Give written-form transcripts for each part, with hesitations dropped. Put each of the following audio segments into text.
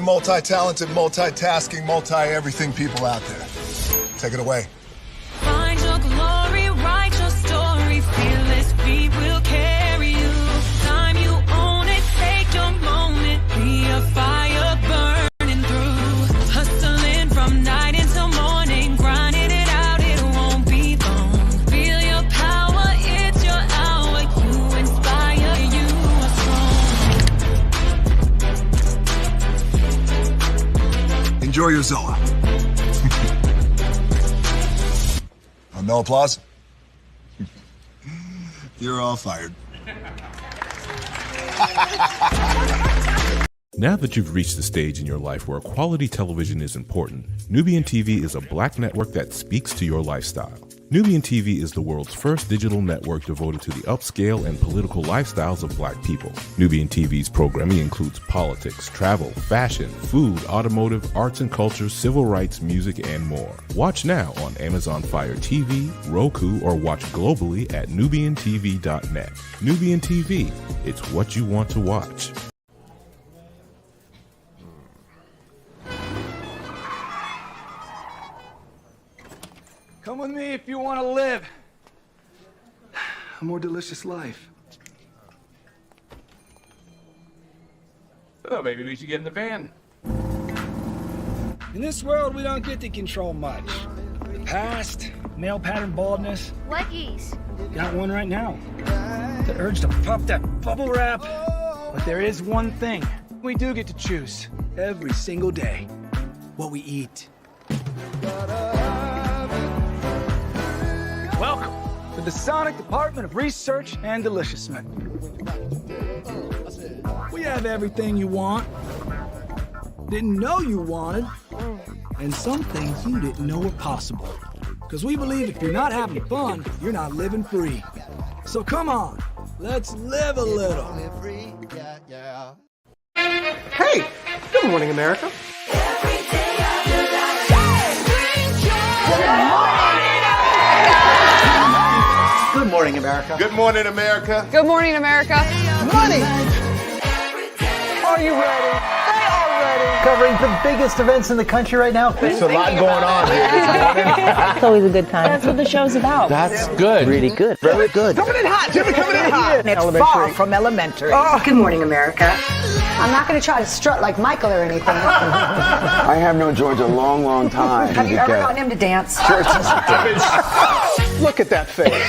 multi-talented, multitasking, multi-everything people out there. Take it away. Find your glory, write your story, fearless feet will carry you. Time you own it, take your moment, be a fire burning through. Hustling from night until morning, grinding it out, it won't be long. Feel your power, it's your hour, you inspire, you are strong. Enjoy your Zoa. No applause? You're all fired. Now that you've reached the stage in your life where quality television is important, Nubian TV is a black network that speaks to your lifestyle. Nubian TV is the world's first digital network devoted to the upscale and political lifestyles of black people. Nubian TV's programming includes politics, travel, fashion, food, automotive, arts and culture, civil rights, music, and more. Watch now on Amazon Fire TV, Roku, or watch globally at nubiantv.net. Nubian TV, it's what you want to watch. Come with me if you want to live a more delicious life. Oh, maybe we should get in the van. In this world, we don't get to control much. The past, male pattern baldness. Leggies. Got one right now. The urge to pop that bubble wrap. But there is one thing we do get to choose every single day: what we eat. Welcome to the Sonic Department of Research and Deliciousment. We have everything you want, didn't know you wanted, and some things you didn't know were possible. Because we believe if you're not having fun, you're not living free. So come on, let's live a little. Hey, good morning, America. Good morning, America. Good morning, America. Good morning, America. Money! Are you ready? They are ready. Covering the biggest events in the country right now. There's a lot going on here. It's always a good time. That's what the show's about. That's good. Really good. Very good. Coming in hot, Jimmy, coming in hot. It's far from elementary. Oh. Good morning, America. I'm not going to try to strut like Michael or anything. I have known George a long, long time. Have you ever gotten him to dance? Sure. Look at that face.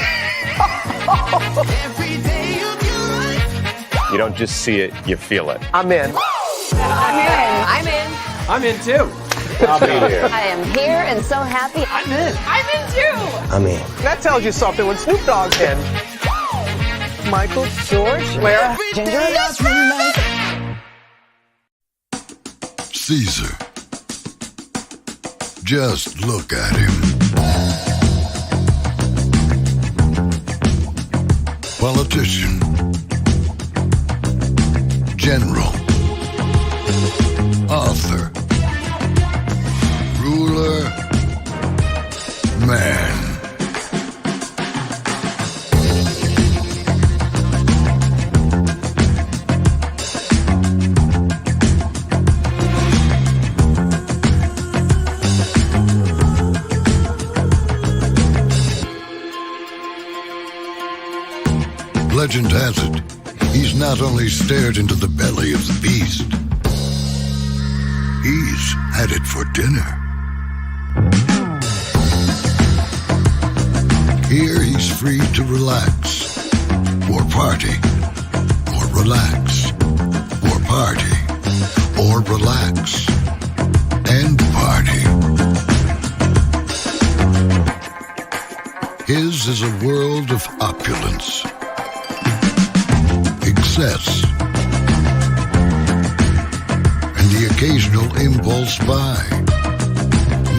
You don't just see it, you feel it. I'm in. I'm in. I'm in too. I'll be there. I am here and so happy. I'm in. I'm in too. I'm in. That tells you something when Snoop Dogg's in. Michael, George, Lara, Ginger. Caesar. Just look at him. Politician. General. Author. Ruler. Man. Legend has it, he's not only stared into the belly of the beast, he's had it for dinner. Here he's free to relax, or party, or relax, or party, or relax, and party. His is a world of opulence, excess, and the occasional impulse buy.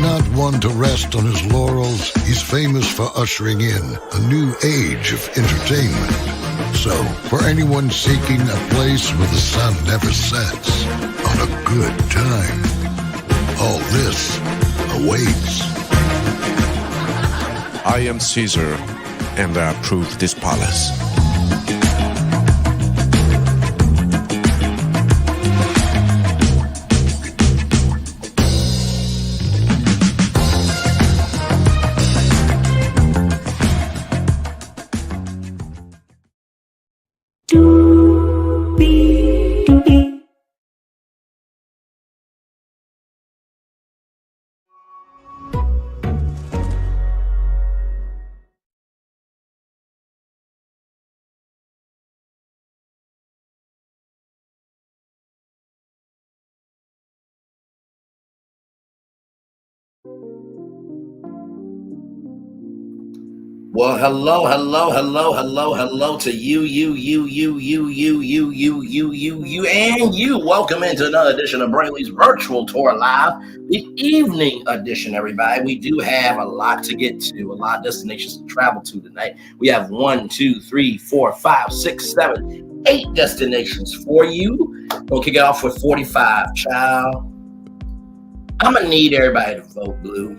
Not one to rest on his laurels, he's famous for ushering in a new age of entertainment. So, for anyone seeking a place where the sun never sets on a good time, all this awaits. I am Caesar, and I approve this palace. Well, hello to you, and you. Welcome into another edition of Brayley's Virtual Tour Live, the evening edition, everybody. We do have a lot to get to, a lot of destinations to travel to tonight. We have 1, 2, 3, 4, 5, 6, 7, 8 destinations for you. We'll kick it off with 45, child. I'm going to need everybody to vote blue.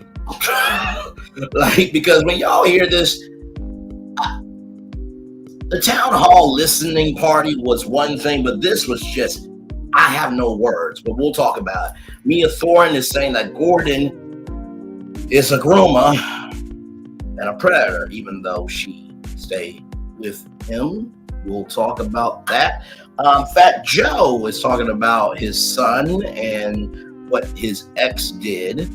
Because when y'all hear this, the town hall listening party was one thing, but this was just, I have no words, but we'll talk about it. Mia Thornton is saying that Gordon is a groomer and a predator, even though she stayed with him. We'll talk about that. Fat Joe is talking about his son and what his ex did.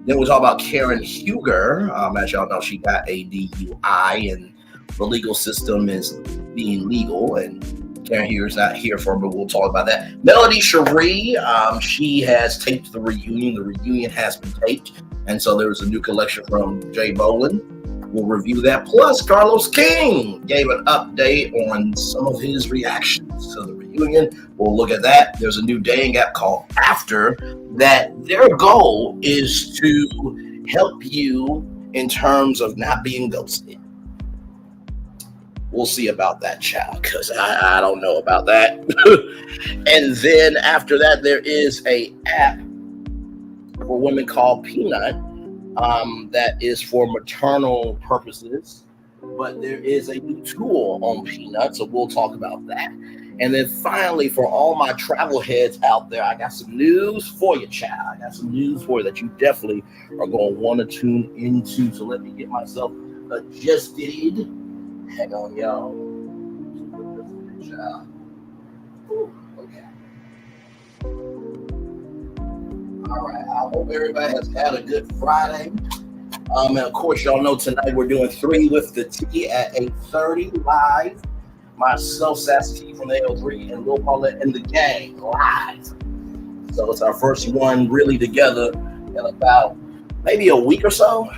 Then we'll talk about Karen Huger. As y'all know, she got a DUI and the legal system is being legal, and Karen Huger's not here for her, but we'll talk about that. Melody Sherri, she has taped the reunion. The reunion has been taped, and so there was a new collection from Jay Bolin. We'll review that. Plus, Carlos King gave an update on some of his reactions to the reunion. We'll look at that. There's a new dating app called After that their goal is to help you in terms of not being ghosted. We'll see about that, child, because I don't know about that. And then after that, there is a app for women called Peanut that is for maternal purposes. But there is a new tool on Peanut, so we'll talk about that. And then finally, for all my travel heads out there, I got some news for you, child. I got some news for you that you definitely are going to want to tune into. So let me get myself adjusted. Hang on, y'all. Okay. All right. I hope everybody has had a good Friday. And of course, y'all know tonight we're doing 3 with the T at 8:30 live. Myself, Sassy from the AO3, and Lil Paulette and the gang live. So it's our first one really together in about maybe a week or so.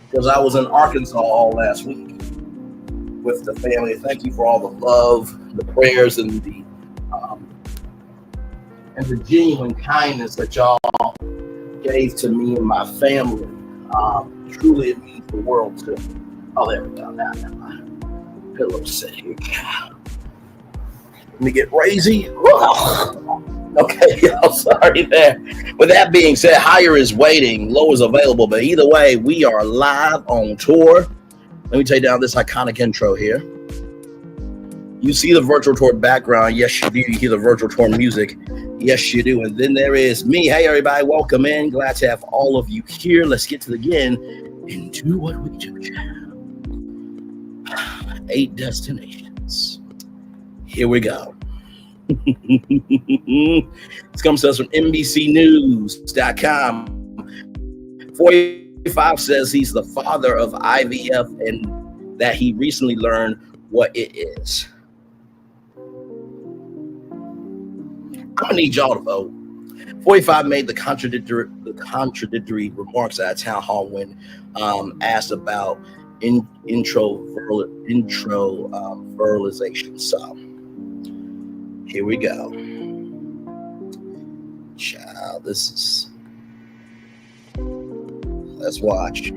Because I was in Arkansas all last week with the family. Thank you for all the love, the prayers, and the genuine kindness that y'all gave to me and my family. Truly, it means the world to. Oh, there we go. Now my pillow set here. Let me get crazy. Okay, y'all. Sorry there. With that being said, higher is waiting, low is available. But either way, we are live on tour. Let me take down this iconic intro here. You see the virtual tour background. Yes, you do. You hear the virtual tour music. Yes, you do. And then there is me. Hey, everybody. Welcome in. Glad to have all of you here. Let's get to the again and do what we do. 8 destinations. Here we go. This comes to us from NBCnews.com. 45 says he's the father of IVF and that he recently learned what it is. I'm gonna need y'all to vote. 45 made the contradictory remarks at a town hall when asked about intro fertilization. So here we go. Child, let's watch.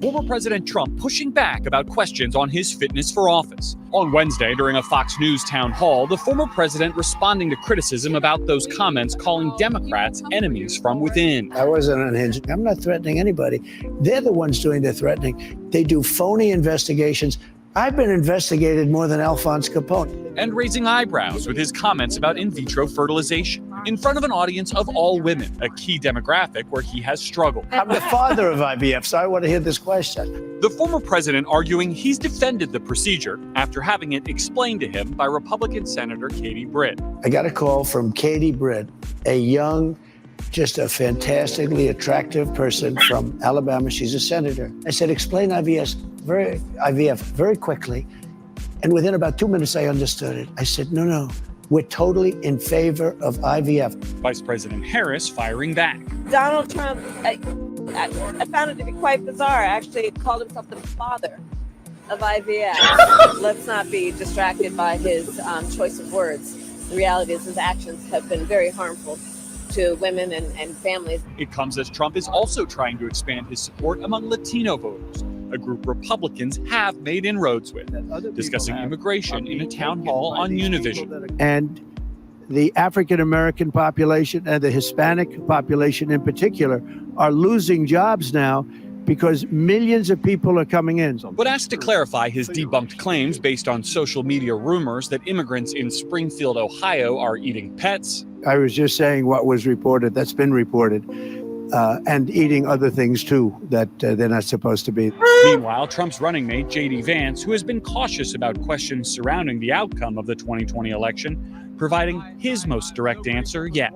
Former President Trump pushing back about questions on his fitness for office. On Wednesday, during a Fox News town hall, the former president responding to criticism about those comments calling Democrats enemies from within. I wasn't unhinged. I'm not threatening anybody. They're the ones doing the threatening. They do phony investigations. I've been investigated more than Alphonse Capone. And raising eyebrows with his comments about in vitro fertilization in front of an audience of all women, a key demographic where he has struggled. I'm the father of IVF, so I want to hear this question. The former president arguing he's defended the procedure after having it explained to him by Republican Senator Katie Britt. I got a call from Katie Britt, a young, just a fantastically attractive person from Alabama. She's a senator. I said, explain IVF very quickly. And within about 2 minutes, I understood it. I said, no, we're totally in favor of IVF. Vice President Harris firing back. Donald Trump I found it to be quite bizarre. Actually, he called himself the father of IVF. Let's not be distracted by his choice of words. The reality is his actions have been very harmful to women and families. It comes as Trump is also trying to expand his support among Latino voters, a group Republicans have made inroads with, discussing immigration in a town hall on Univision. And the African American population and the Hispanic population in particular are losing jobs now because millions of people are coming in. But asked to clarify his debunked claims based on social media rumors that immigrants in Springfield, Ohio are eating pets. I was just saying what was reported, that's been reported, and eating other things too that they're not supposed to be. Meanwhile, Trump's running mate, J.D. Vance, who has been cautious about questions surrounding the outcome of the 2020 election, providing his most direct answer yet.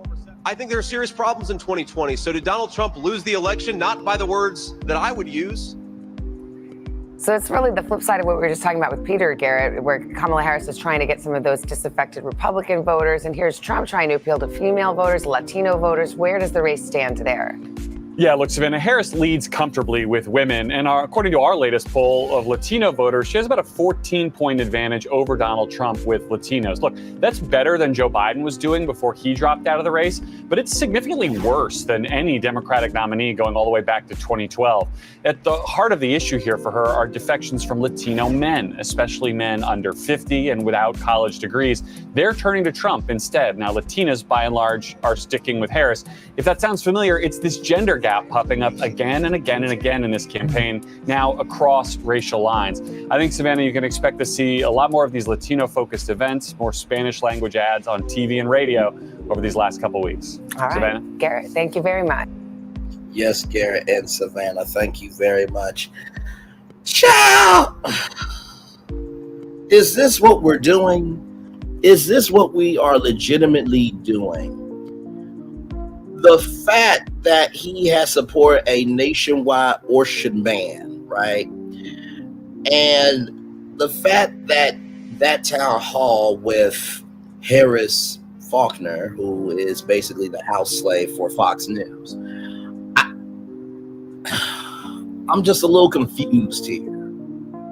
I think there are serious problems in 2020. So did Donald Trump lose the election? Not by the words that I would use. So it's really the flip side of what we were just talking about with Peter, Garrett, where Kamala Harris is trying to get some of those disaffected Republican voters. And here's Trump trying to appeal to female voters, Latino voters. Where does the race stand there? Yeah, look, Savannah, Harris leads comfortably with women. And according to our latest poll of Latino voters, she has about a 14-point advantage over Donald Trump with Latinos. Look, that's better than Joe Biden was doing before he dropped out of the race, but it's significantly worse than any Democratic nominee going all the way back to 2012. At the heart of the issue here for her are defections from Latino men, especially men under 50 and without college degrees. They're turning to Trump instead. Now, Latinas, by and large, are sticking with Harris. If that sounds familiar, it's this gender gap popping up again and again and again in this campaign, now across racial lines. I think, Savannah, you can expect to see a lot more of these Latino-focused events, more Spanish language ads on TV and radio over these last couple weeks. All right, Savannah? Garrett, thank you very much. Yes, Garrett and Savannah, thank you very much. Ciao! Is this what we're doing? Is this what we are legitimately doing? The fact that he has supported a nationwide abortion ban, right? And the fact that that town hall with Harris Faulkner, who is basically the house slave for Fox News, I'm just a little confused here.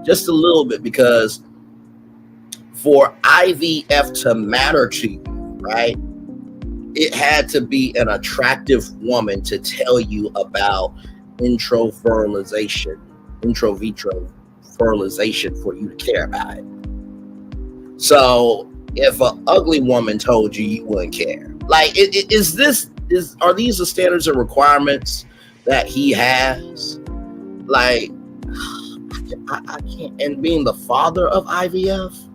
Just a little bit, because for IVF to matter to you, right? It had to be an attractive woman to tell you about in vitro fertilization for you to care about it. So if an ugly woman told you, you wouldn't care. Like, are these the standards and requirements that he has? Like, I can't. And being the father of IVF?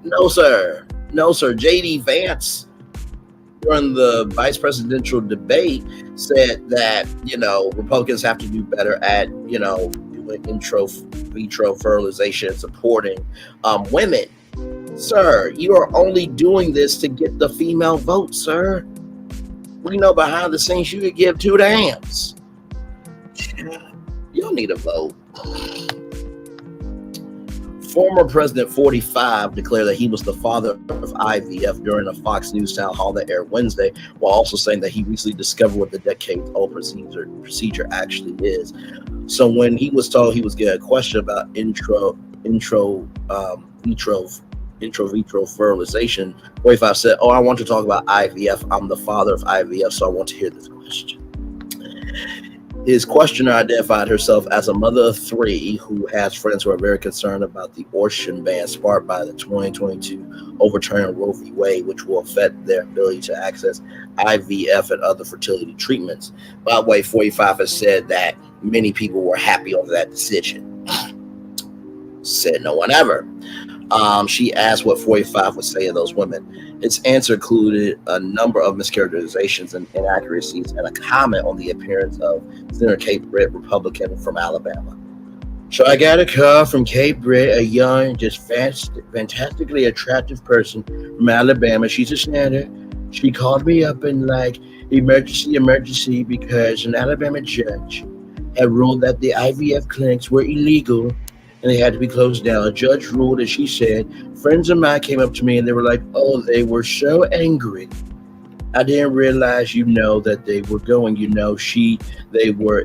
No, sir. No, sir. J.D. Vance, during the vice presidential debate, said that, Republicans have to do better at, doing in vitro fertilization and supporting women. Sir, you are only doing this to get the female vote, sir. We know behind the scenes you could give two damns. You don't need a vote. Former President 45 declared that he was the father of IVF during a Fox News town hall that aired Wednesday, while also saying that he recently discovered what the decades-old procedure actually is. So when he was told he was getting a question about in vitro fertilization, 45 said, "Oh, I want to talk about IVF. I'm the father of IVF, so I want to hear this question." His questioner identified herself as a mother of three who has friends who are very concerned about the abortion ban sparked by the 2022 overturning of Roe v. Wade, which will affect their ability to access IVF and other fertility treatments. By the way, 45 has said that many people were happy over that decision. Said no one ever. She asked what 45 would say to those women. Its answer included a number of mischaracterizations and inaccuracies and a comment on the appearance of Senator Kate Britt, Republican from Alabama. So I got a call from Kate Britt, a young, just fantastically attractive person from Alabama. She's a senator. She called me up and emergency, because an Alabama judge had ruled that the IVF clinics were illegal and they had to be closed down. A judge ruled, and she said, friends of mine came up to me and they were like, oh, they were so angry I didn't realize, that they were going,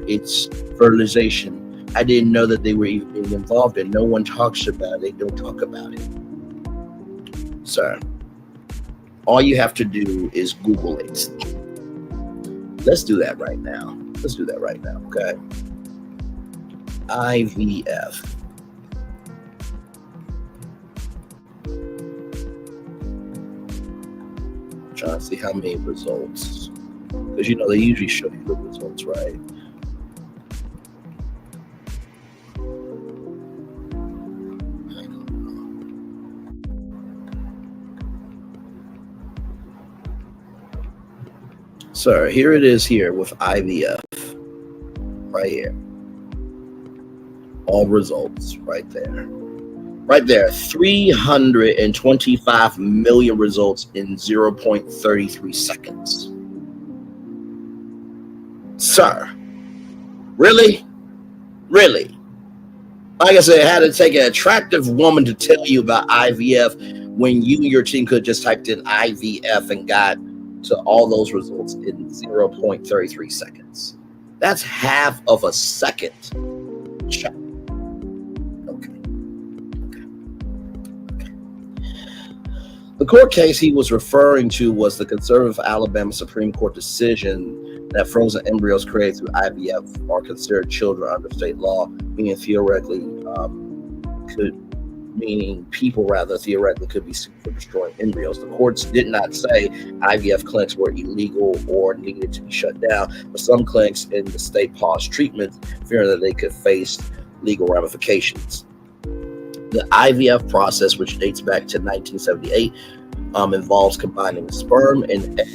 it's fertilization. I didn't know that they were even involved, and no one talks about it. They don't talk about it. Sir, all you have to do is Google it. Let's do that right now. Okay? IVF. Trying to see how many results, because they usually show you the results, right? So here it is here with IVF, right here. All results right there. Right there, 325 million results in 0.33 seconds. Sir, really? Really? Like I said, it had to take an attractive woman to tell you about IVF when you and your team could have just typed in IVF and got to all those results in 0.33 seconds. That's half of a second. Check. The court case he was referring to was the conservative Alabama Supreme Court decision that frozen embryos created through IVF are considered children under state law, meaning people theoretically could be sued for destroying embryos. The courts did not say IVF clinics were illegal or needed to be shut down, but some clinics in the state paused treatment, fearing that they could face legal ramifications. The IVF process, which dates back to 1978, involves combining sperm and egg.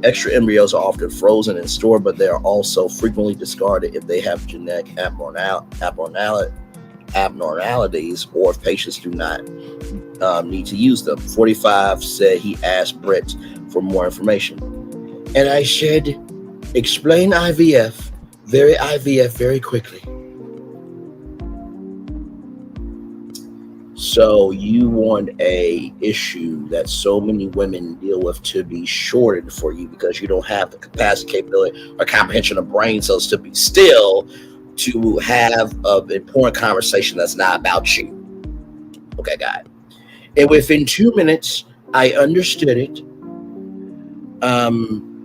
Extra embryos are often frozen and stored, but they are also frequently discarded if they have genetic abnormalities or if patients do not need to use them. 45 said he asked Brett for more information. And I said, explain IVF very quickly. So you want a issue that so many women deal with to be shorted for you because you don't have the capacity, capability, or comprehension of brain cells to be still to have an important conversation that's not about you. Okay, got it. And within 2 minutes, I understood it.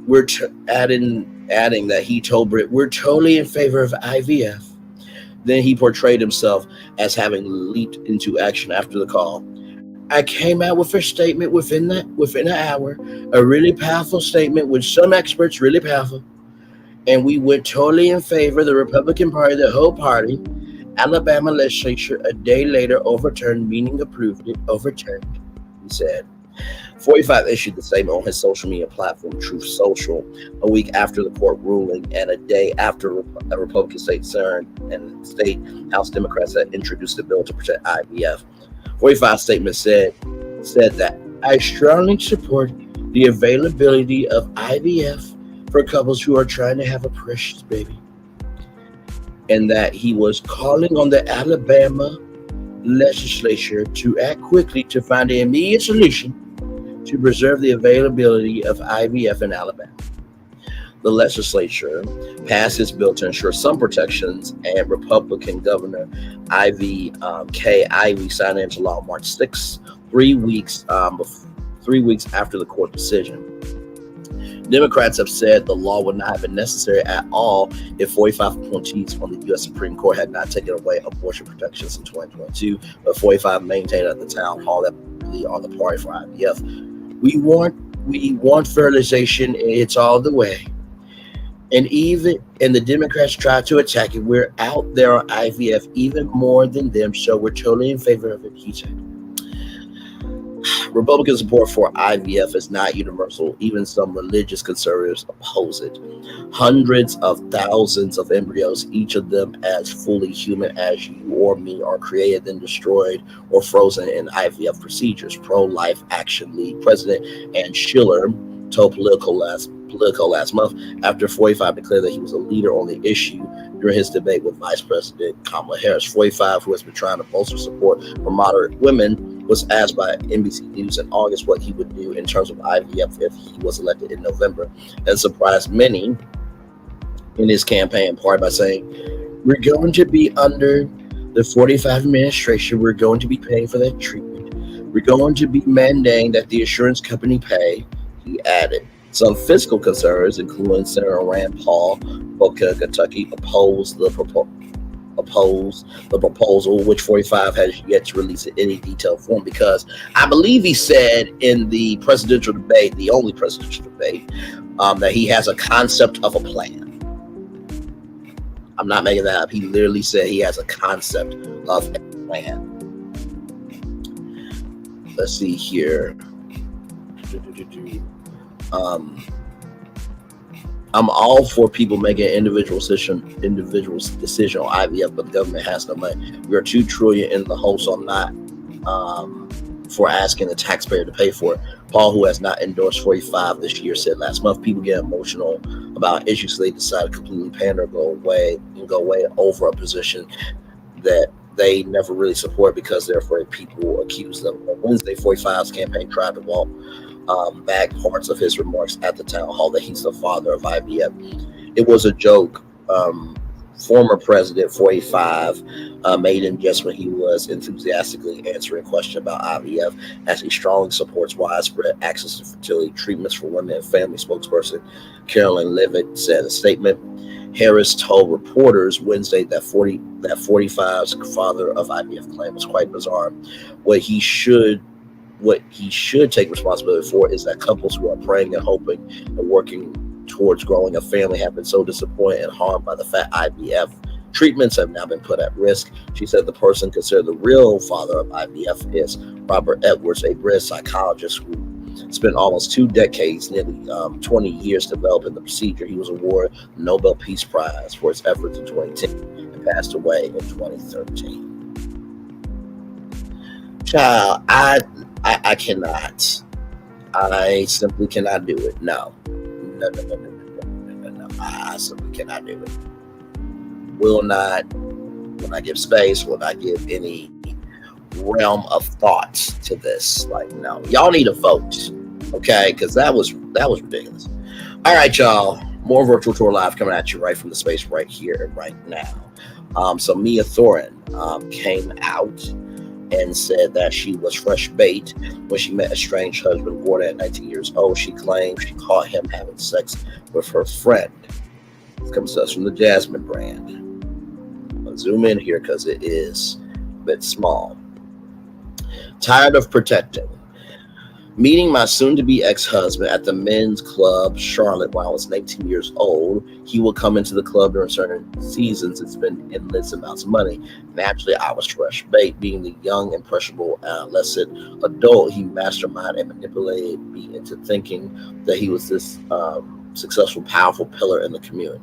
We're adding that he told Britt, we're totally in favor of IVF. Then he portrayed himself as having leaped into action after the call. I came out with a statement within an hour, a really powerful statement with some experts, really powerful. And we went totally in favor of the Republican Party, the whole party. Alabama legislature a day later overturned, meaning approved it, overturned, he said. 45 issued the statement on his social media platform, Truth Social, a week after the court ruling and a day after a Republican state Senate and state House Democrats had introduced a bill to protect IVF. 45 statement said that I strongly support the availability of IVF for couples who are trying to have a precious baby, and that he was calling on the Alabama legislature to act quickly to find an immediate solution to preserve the availability of IVF in Alabama. The legislature passed this bill to ensure some protections, and Republican Governor Ivy signed it into law March 6, 3 weeks after the court decision. Democrats have said the law would not have been necessary at all if 45 appointees from the U.S. Supreme Court had not taken away abortion protections in 2022, but 45 maintained at the town hall that they are the party for IVF. We want fertilization, and it's all the way. And the Democrats try to attack it. We're out there on IVF even more than them, so we're totally in favor of it, he said. Republican support for IVF is not universal. Even some religious conservatives oppose it. Hundreds of thousands of embryos, each of them as fully human as you or me, are created, then destroyed or frozen in IVF procedures. Pro-Life Action League President Ann Schiller told Politico last month after 45 declared that he was a leader on the issue during his debate with Vice President Kamala Harris. 45, who has been trying to bolster support for moderate women, was asked by NBC News in August what he would do in terms of IVF if he was elected in November, and surprised many in his campaign part by saying, "We're going to be under the 45 administration. We're going to be paying for that treatment. We're going to be mandating that the insurance company pay," he added. Some fiscal concerns, including Senator Rand Paul, Boca, Kentucky, opposed the proposal, which 45 has yet to release in any detailed form, because I believe he said in the presidential debate, the only presidential debate, that he has a concept of a plan. I'm not making that up. He literally said he has a concept of a plan. Let's see here. I'm all for people making an individual decision on IVF, but the government has no money. We are $2 trillion in the hole, so I'm not for asking the taxpayer to pay for it. Paul, who has not endorsed 45 this year, said last month people get emotional about issues, so they decide to completely pander, go away over a position that they never really support because they're afraid people accuse them. On Wednesday, 45's campaign tried to walk back parts of his remarks at the town hall that he's the father of IVF. It was a joke. Former President 45 made him just when he was enthusiastically answering a question about IVF, as he strongly supports widespread access to fertility treatments for women and family. Spokesperson Carolyn Levitt said in a statement. Harris told reporters Wednesday that 45's father of IVF claim was quite bizarre. What he should take responsibility for is that couples who are praying and hoping and working towards growing a family have been so disappointed and harmed by the fact IVF treatments have now been put at risk. She said the person considered the real father of IVF is Robert Edwards, a British psychologist who spent almost 2 decades, nearly 20 years developing the procedure. He was awarded the Nobel Peace Prize for his efforts in 2010 and passed away in 2013. Child, I cannot. I simply cannot do it. No. I simply cannot do it. Will not give space, will not give any realm of thoughts to this. Like, no. Y'all need to vote. Okay? Because that was ridiculous. All right, y'all. More Virtual Tour Live coming at you right from the space right here and right now. So Mia Thornton came out and said that she was fresh bait when she met estranged husband Gordon at 19 years old. She claimed she caught him having sex with her friend. This comes to us from the Jasmine brand. I'll zoom in here because it is a bit small. Tired of protecting. Meeting my soon-to-be ex-husband at the men's club Charlotte while I was 19 years old. He would come into the club during certain seasons and spend endless amounts of money. Naturally, I was fresh bait. Being the young, impressionable adolescent adult, he masterminded and manipulated me into thinking that he was this successful, powerful pillar in the community.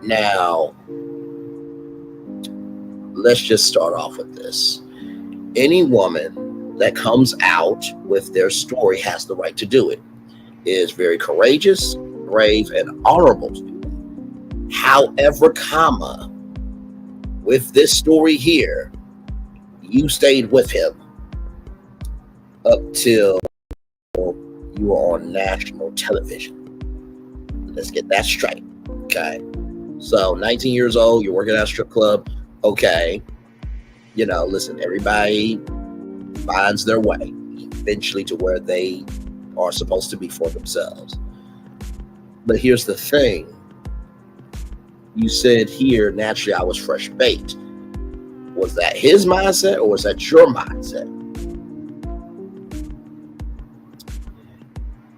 Now, let's just start off with this. Any woman that comes out with their story has the right to do it. It is very courageous, brave, and honorable to do that. However, with this story here, you stayed with him up till you were on national television. Let's get that straight, okay? So, 19 years old, you're working at a strip club, okay. You know, listen, everybody finds their way eventually to where they are supposed to be for themselves. But here's the thing. You said here, naturally, I was fresh bait. Was that his mindset or was that your mindset?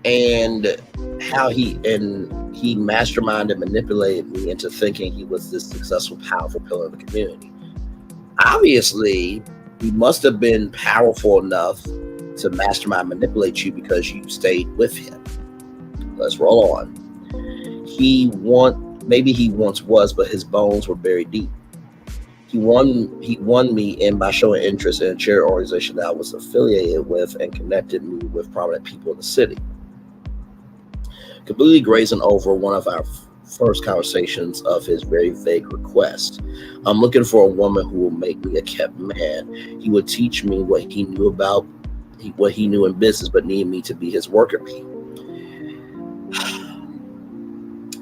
And how he masterminded and manipulated me into thinking he was this successful, powerful pillar of the community. Obviously, he must have been powerful enough to mastermind, manipulate you because you stayed with him. Let's roll on. Maybe he once was, but his bones were buried deep. He won me in by showing interest in a charity organization that I was affiliated with and connected me with prominent people in the city. completely grazing over one of our first conversations of his very vague request. I'm looking for a woman who will make me a kept man. He would teach me what he knew what he knew in business, but needed me to be his worker bee.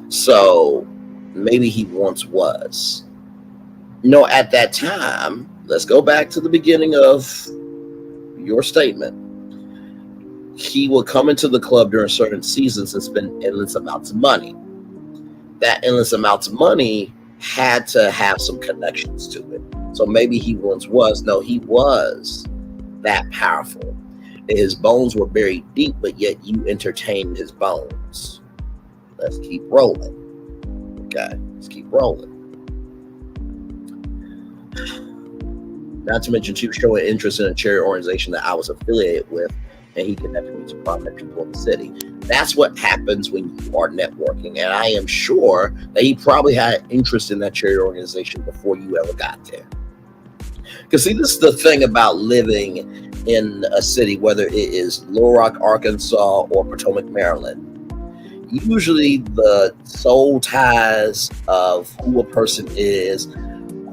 So maybe he once was. At that time, let's go back to the beginning of your statement. He would come into the club during certain seasons and spend endless amounts of money. That endless amounts of money had to have some connections to it. So maybe he once was. No, he was that powerful. His bones were buried deep, but yet you entertained his bones. Let's keep rolling. Okay, let's keep rolling. Not to mention, she was showing interest in a charity organization that I was affiliated with, and he connected me to prominent people in the city. That's what happens when you are networking, and I am sure that he probably had interest in that charity organization before you ever got there. Because see, this is the thing about living in a city, whether it is Little Rock, Arkansas, or Potomac, Maryland. Usually the soul ties of who a person is,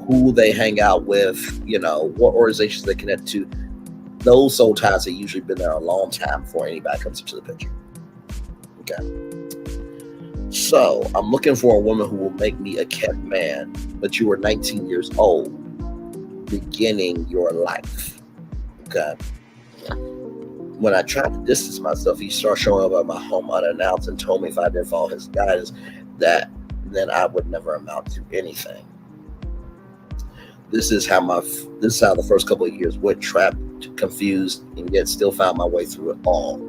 who they hang out with, what organizations they connect to, those soul ties have usually been there a long time before anybody comes into the picture. Okay. So I'm looking for a woman who will make me a kept man, but you were 19 years old, beginning your life. Okay. When I tried to distance myself, he started showing up at my home unannounced and told me if I didn't follow his guidance, that then I would never amount to anything. This is how the first couple of years went, trapped, confused, and yet still found my way through it all.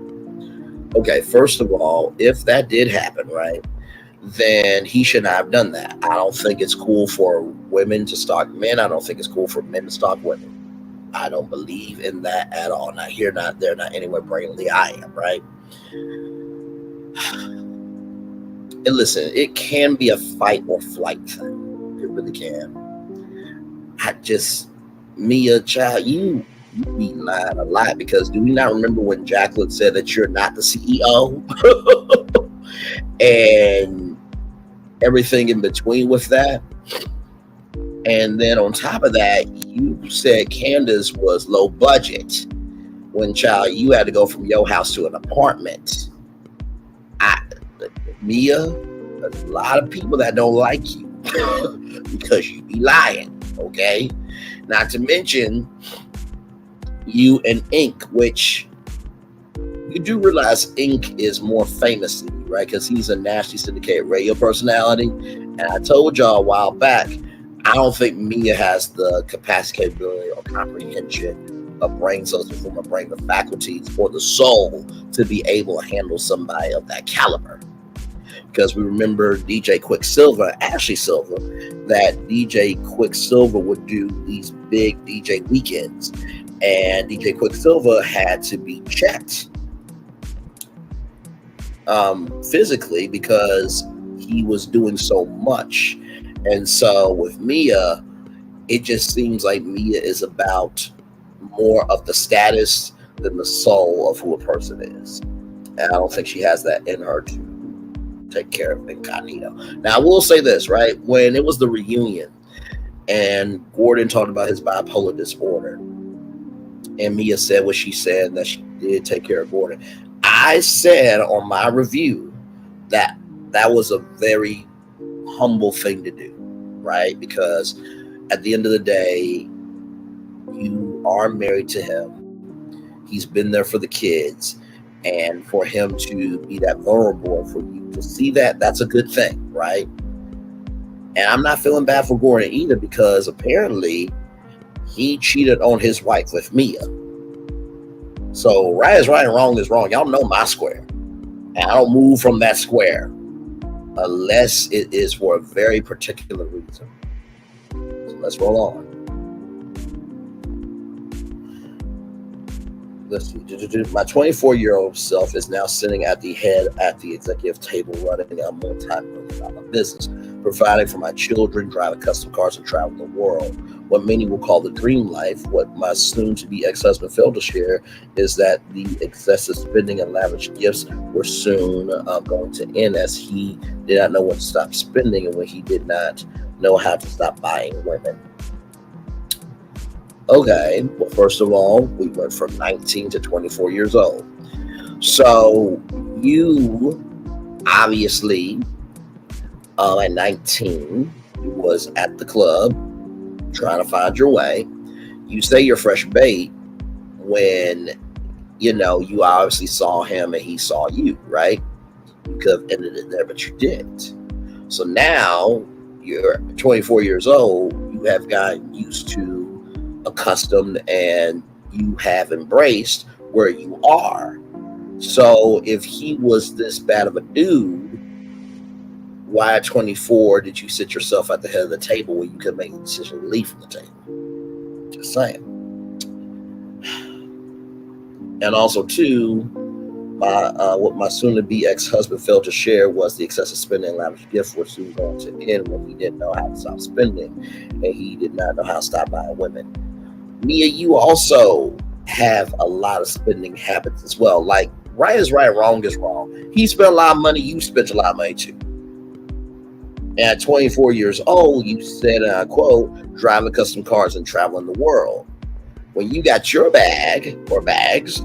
Okay, first of all, if that did happen, right, then he should not have done that. I don't think it's cool for women to stalk men. I don't think it's cool for men to stalk women. I don't believe in that at all. Not here, not there, not anywhere brainly I am, right? And listen, it can be a fight or flight thing. It really can. Mia, child, you be lying a lot, because do we not remember when Jacqueline said that you're not the CEO? And everything in between with that. And then on top of that, you said Candace was low budget when, child, you had to go from your house to an apartment. Mia, there's a lot of people that don't like you because you be lying, okay? Not to mention you and Ink, which you do realize Ink is more famous than you, right? Because he's a nationally syndicated radio personality. And I told y'all a while back, I don't think Mia has the capacity, capability, or comprehension of brain cells from her brain, the faculties, or the soul to be able to handle somebody of that caliber. Because we remember DJ Quicksilver, Ashley Silver, that DJ Quicksilver would do these big DJ weekends. And DJ Quicksilver had to be checked physically because he was doing so much. And so with Mia, it just seems like Mia is about more of the status than the soul of who a person is. And I don't think she has that in her to take care of incognito. Now, I will say this, right? When it was the reunion and Gordon talked about his bipolar disorder, and Mia said what she said, that she did take care of Gordon, I said on my review that that was a very humble thing to do, right? Because at the end of the day, you are married to him. He's been there for the kids, and for him to be that vulnerable, for you to see that, that's a good thing, right? And I'm not feeling bad for Gordon either, because apparently he cheated on his wife with Mia. So right is right and wrong is wrong. Y'all know my square, and I don't move from that square unless it is for a very particular reason. So let's roll on. Let's see. My 24-year-old self is now sitting at the head at the executive table, running a multi-million-dollar business, providing for my children, driving custom cars, and traveling the world. what many will call the dream life. What my soon-to-be ex-husband failed to share is that the excessive spending and lavish gifts were soon going to end, as he did not know when to stop spending and when he did not know how to stop buying women. Okay, well, first of all, we went from 19 to 24 years old. So you obviously at 19, you was at the club trying to find your way. You say you're fresh bait when, you know, you obviously saw him and he saw you, right? You could have ended it there, but you didn't. So now you're 24 years old. You have gotten used to, accustomed, and you have embraced where you are. So if he was this bad of a dude, why at 24 did you sit yourself at the head of the table when you could make the decision to leave from the table? Just saying. And also, too, what my soon-to-be ex-husband failed to share was the excessive spending and lavish gift were soon going to end when he didn't know how to stop spending and he did not know how to stop buying women. Mia, you also have a lot of spending habits as well. Like, right is right, wrong is wrong. He spent a lot of money, you spent a lot of money too. And at 24 years old, you said, and I quote, driving custom cars and traveling the world. When you got your bag or bags,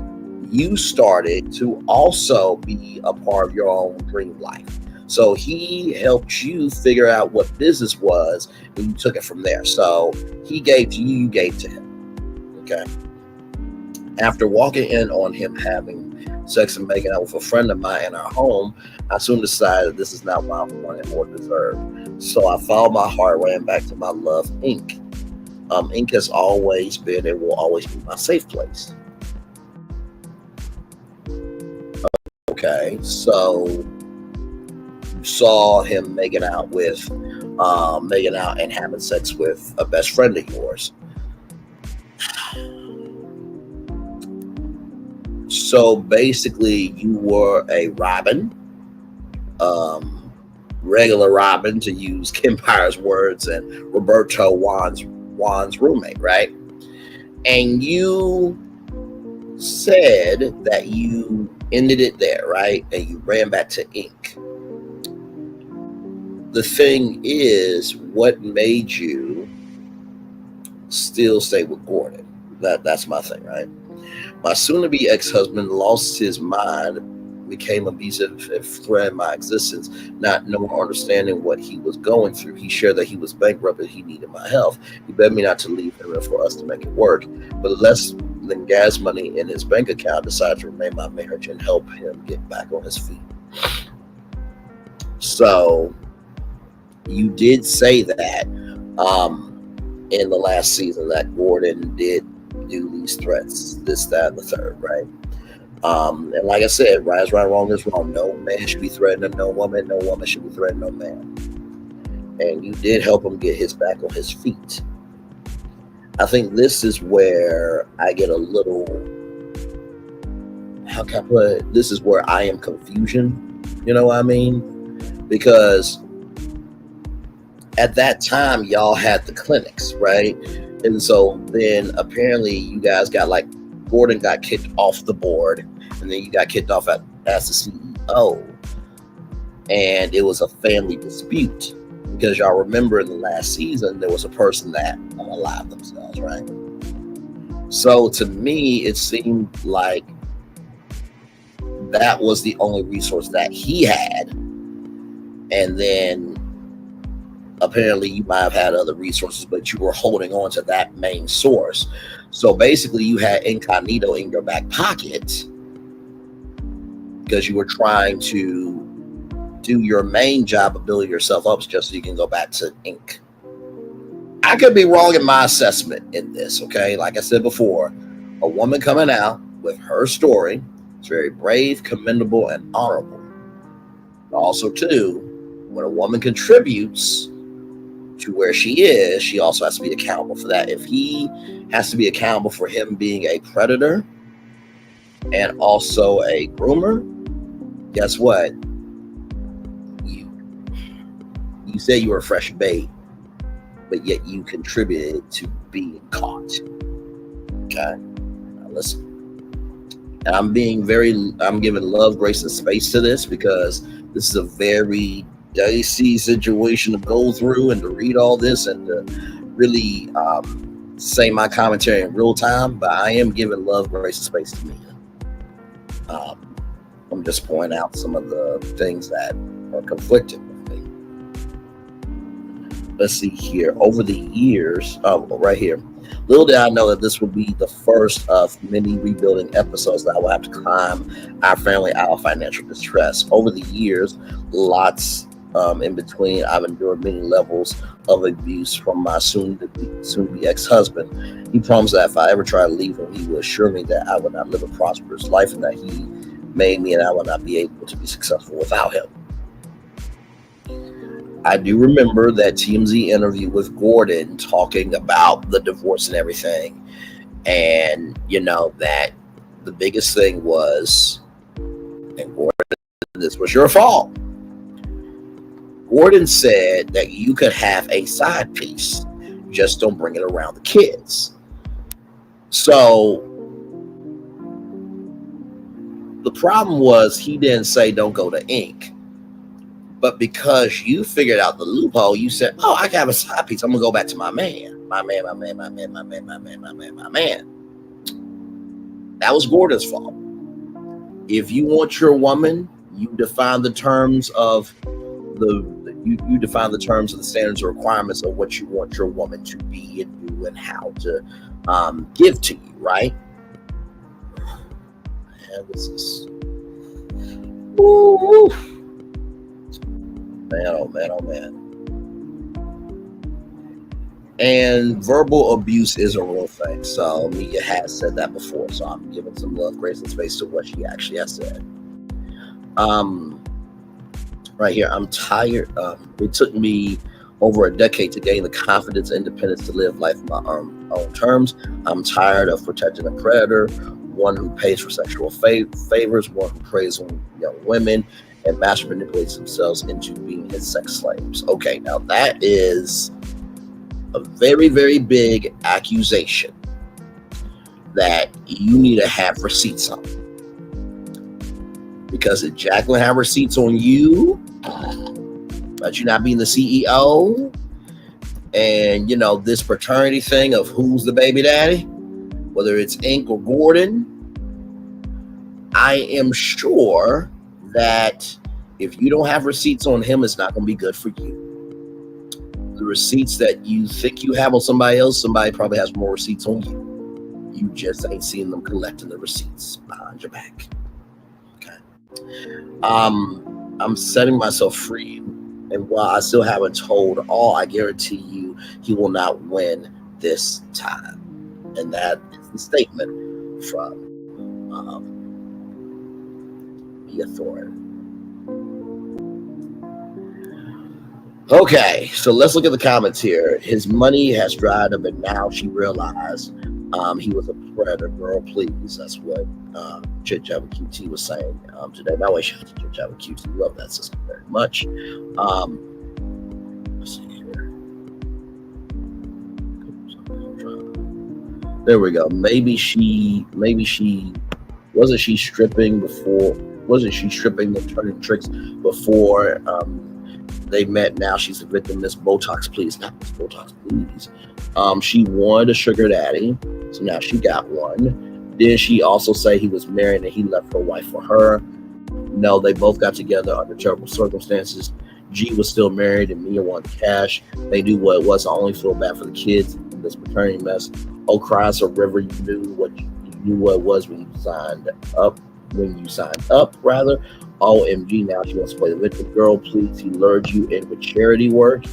you started to also be a part of your own dream life. So he helped you figure out what business was, and you took it from there. So he gave to you, you gave to him. Okay. After walking in on him having sex and making out with a friend of mine in our home, I soon decided this is not what I wanted or deserved. So I followed my heart, ran back to my love, Inc. Inc. has always been and will always be my safe place. Okay, so you saw him making out and having sex with a best friend of yours. So basically, you were a Robin, regular Robin, to use Kim Pyre's words, and Roberto Juan's roommate, right? And you said that you ended it there, right? And you ran back to Inc. The thing is, what made you still stay with Gordon? That's my thing, right? My soon-to-be ex-husband lost his mind, became abusive, and threatened my existence, not knowing or understanding what he was going through. He shared that he was bankrupt and he needed my help. He begged me not to leave him and for us to make it work. But less than gas money in his bank account, decided to remain my marriage and help him get back on his feet. So you did say that in the last season that Gordon did do these threats, this, that, and the third, right? And like I said, right is right, wrong is wrong. No man should be threatening no woman. No woman should be threatening no man. And you did help him get his back on his feet. I think this is where I get a little, how can I put it? This is where I am confusion. You know what I mean? Because at that time, y'all had the clinics, right? And so then apparently you guys got, like, Gordon got kicked off the board, and then you got kicked off as the CEO. And it was a family dispute because y'all remember in the last season, there was a person that unalived themselves, right? So to me, it seemed like that was the only resource that he had. And then apparently you might have had other resources, but you were holding on to that main source. So basically you had incognito in your back pocket because you were trying to do your main job of building yourself up just so you can go back to Inc. I could be wrong in my assessment in this, okay? Like I said before, a woman coming out with her story is very brave, commendable, and honorable. Also, too, when a woman contributes to where she is, she also has to be accountable for that. If he has to be accountable for him being a predator and also a groomer, guess what? You said you were fresh bait. but yet you contributed to being caught. Okay, now listen. And I'm giving love, grace, and space to this because this is a very dicey situation to go through and to read all this and to really say my commentary in real time. But I am giving love, grace, and space to me. I'm just pointing out some of the things that are conflicting with me. Let's see here. Over the years, right here. Little did I know that this would be the first of many rebuilding episodes that I will have to climb our family out of financial distress. Over the years, lots in between, I've endured many levels of abuse from my soon-to-be ex-husband. He promised that if I ever try to leave him, he would assure me that I would not live a prosperous life and that he made me and I would not be able to be successful without him. I do remember that TMZ interview with Gordon talking about the divorce and everything. And, that the biggest thing was, and Gordon, this was your fault. Gordon said that you could have a side piece, just don't bring it around the kids. So the problem was he didn't say don't go to Inc. But because you figured out the loophole, you said, oh, I can have a side piece. I'm going to go back to my man. My man. That was Gordon's fault. If you want your woman, you define the terms of you define the terms of the standards or requirements of what you want your woman to be and do and how to give to you, right? And this is woo. Man, oh man. And verbal abuse is a real thing. So Mia has said that before. So I'm giving some love, grace, and space to what she actually has said. Right here, I'm tired. It took me over a decade to gain the confidence and independence to live life on my own terms. I'm tired of protecting a predator, one who pays for sexual favors, one who preys on young women and master manipulates themselves into being his sex slaves. Okay, now that is a very, very big accusation that you need to have receipts on. Because if Jacqueline had receipts on you, about you not being the CEO, and this paternity thing of who's the baby daddy, whether it's Inc. or Gordon, I am sure that if you don't have receipts on him, it's not going to be good for you. The receipts that you think you have on somebody else, somebody probably has more receipts on you. You just ain't seen them collecting the receipts behind your back. Okay. I'm setting myself free, and while I still haven't told all, I guarantee you he will not win this time. And that is the statement from Mia Thornton. Okay, so let's look at the comments here. His money has dried up, and now she realized he was a predator. Girl, please. That's what Chit Java QT was saying today. By the way, shout out to Chit Java QT. Love that sister very much. Let's see here. There we go. Maybe she wasn't she stripping before? Wasn't she stripping and turning tricks before they met? Now she's a victim. Miss Botox, please. Not Miss Botox, please. She wanted a sugar daddy, so now she got one. Did she also say he was married and he left her wife for her? No, they both got together under terrible circumstances. G was still married and Mia wanted cash. They knew what it was. I only feel bad for the kids in this paternity mess. Oh, cries a river. You knew what it was when you signed up. OMG, now she wants to play the victim. Girl, please, he lured you in with charity work.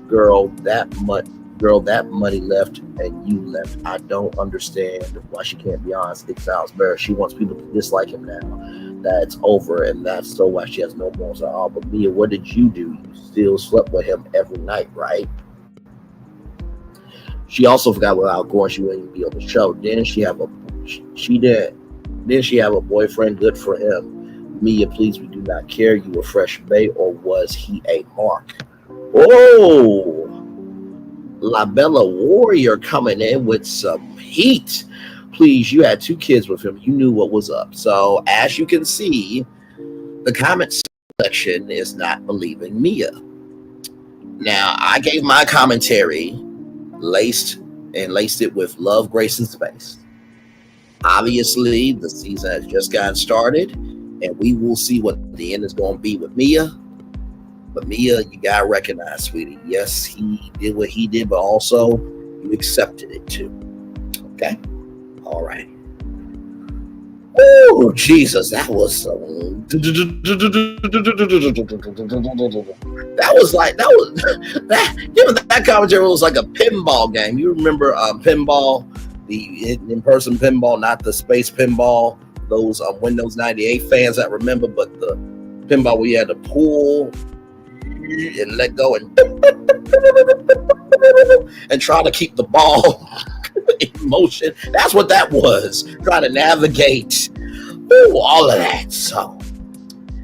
Girl, that money left and you left. I don't understand why she can't be honest. It sounds better. She wants people to dislike him now that it's over, and that's so why she has no morals at all. But Mia, what did you do? You still slept with him every night, right? She also forgot without going, she wouldn't even be on the show. Didn't she have a boyfriend? Good for him. Mia, please, we do not care. You were fresh bait, or was he a mark? Oh, La Bella Warrior coming in with some heat. Please, you had 2 kids with him. You knew what was up. So as you can see, the comment section is not believing Mia. Now, I gave my commentary laced it with love, grace, and space. Obviously, the season has just gotten started, and we will see what the end is going to be with Mia. But Mia, you got to recognize, sweetie, yes, he did what he did, but also you accepted it too. Okay? All right. Oh, Jesus, that was giving that commentary was like a pinball game. You remember pinball, the in-person pinball, not the space pinball, those Windows 98 fans that remember, but the pinball where you had to pull and let go and try to keep the ball in motion. That's what that was, trying to navigate all of that. So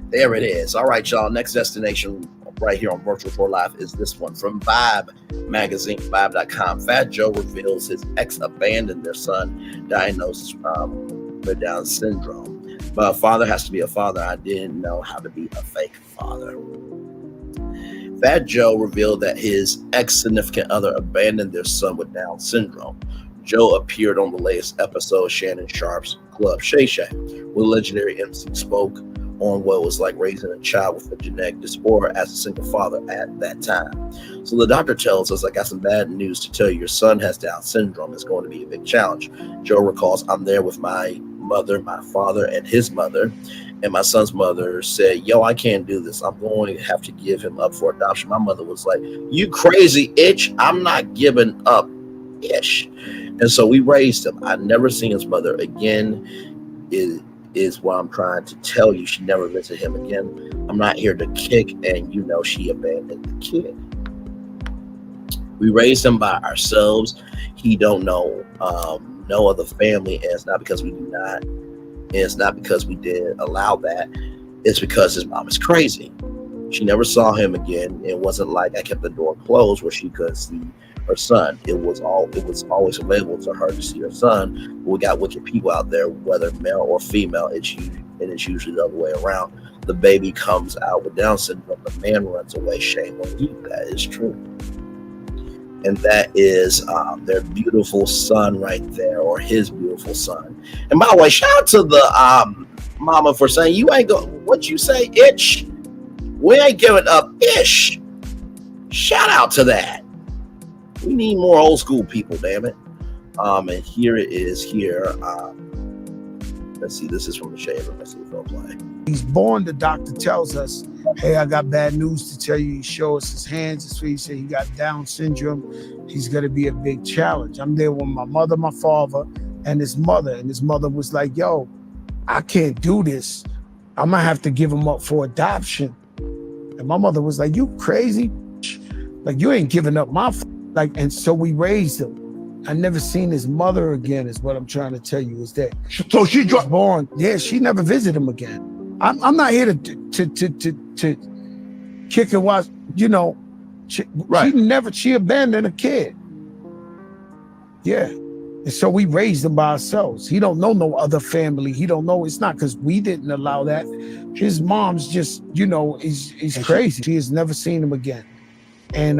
there it is. All right, y'all, next destination right here on Virtual Tour Live is this one from Vibe magazine, vibe.com. Fat Joe reveals his ex abandoned their son diagnosed with Down syndrome. But a father has to be a father. I didn't know how to be a fake father. Fat Joe revealed that his ex-significant other abandoned their son with Down syndrome. Joe appeared on the latest episode of Shannon Sharp's Club Shay Shay, where legendary MC spoke on what it was like raising a child with a genetic disorder as a single father at that time. So the doctor tells us, I got some bad news to tell you. Your son has Down syndrome. It's going to be a big challenge. Joe recalls, I'm there with my mother, my father, and his mother. And my son's mother said, yo, I can't do this. I'm going to have to give him up for adoption. My mother was like, you crazy itch. I'm not giving up ish. And so we raised him. I've never seen his mother again, is what I'm trying to tell you. She never visited him again. I'm not here to kick, and you know she abandoned the kid. We raised him by ourselves. He don't know no other family, and it's not because we do not. And it's not because we didn't allow that. It's because his mom is crazy. She never saw him again. It wasn't like I kept the door closed where she could see her son. It was always available to her to see her son. But we got wicked people out there, whether male or female. It's usually the other way around. The baby comes out with Down syndrome. The man runs away. Shame on you. That is true. And that is their beautiful son right there, or his beautiful son. And by the way, shout out to the mama for saying, you ain't going, what you say, itch? We ain't giving up ish. Shout out to that. We need more old school people, damn it. And here it is here. Let's see, this is from the Shade Room. Let's see if I'll play. He's born, the doctor tells us, hey, I got bad news to tell you. He shows us his hands. That's what he said. He got Down syndrome. He's going to be a big challenge. I'm there with my mother, my father, and his mother. And his mother was like, yo, I can't do this. I'm going to have to give him up for adoption. And my mother was like, you crazy? Like, you ain't giving up my like. And so we raised him. I never seen his mother again, is what I'm trying to tell you, is that. So she was born. Yeah, she never visited him again. I'm not here to kick and watch, you know. She abandoned a kid. Yeah. And so we raised him by ourselves. He don't know no other family. He don't know. It's not because we didn't allow that. His mom's just, you know, is crazy. She has never seen him again. And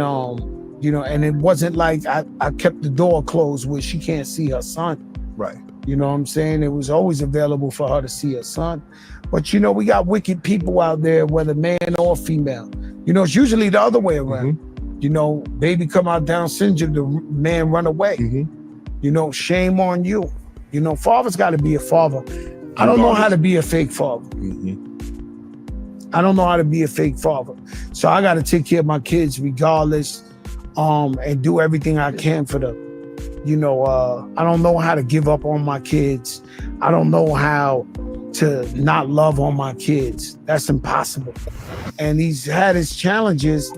you know, and it wasn't like I kept the door closed where she can't see her son. Right. You know what I'm saying? It was always available for her to see her son. But, you know, we got wicked people out there, whether man or female. You know, it's usually the other way around. Mm-hmm. You know, baby come out Down syndrome, the man run away. Mm-hmm. You know, shame on you. You know, father's got to be a father. I don't know how to be a fake father. Mm-hmm. I don't know how to be a fake father. So I got to take care of my kids regardless. And do everything I can for them. You know, I don't know how to give up on my kids. I don't know how to not love on my kids. That's impossible. And he's had his challenges,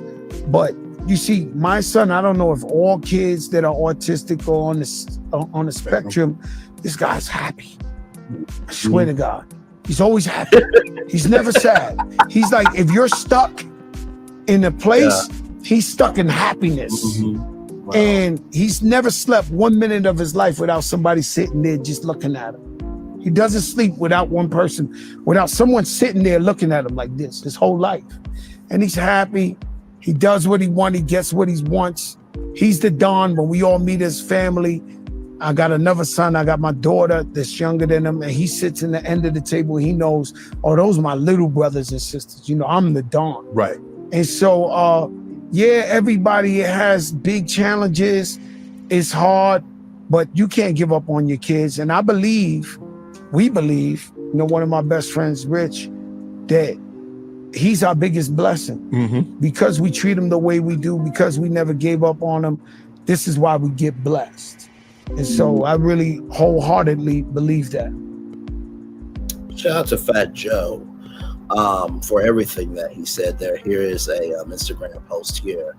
but you see, my son, I don't know if all kids that are autistic or on the spectrum, this guy's happy. I swear to God. He's always happy. He's never sad. He's like, if you're stuck in a place, he's stuck in happiness. Mm-hmm. And he's never slept 1 minute of his life without somebody sitting there just looking at him. He doesn't sleep without without someone sitting there looking at him like this, his whole life. And he's happy. He does what he wants. He gets what he wants. He's the Don when we all meet as family. I got another son. I got my daughter that's younger than him, and he sits in the end of the table. He knows, oh, those are my little brothers and sisters. You know, I'm the Don. Right. And so, yeah, everybody has big challenges. It's hard, but you can't give up on your kids. And we believe, you know, one of my best friends, Rich, that he's our biggest blessing. Because we treat him the way we do, because we never gave up on him. This is why we get blessed. And so I really wholeheartedly believe that. Shout out to Fat Joe for everything that he said there. Here is a Instagram post here.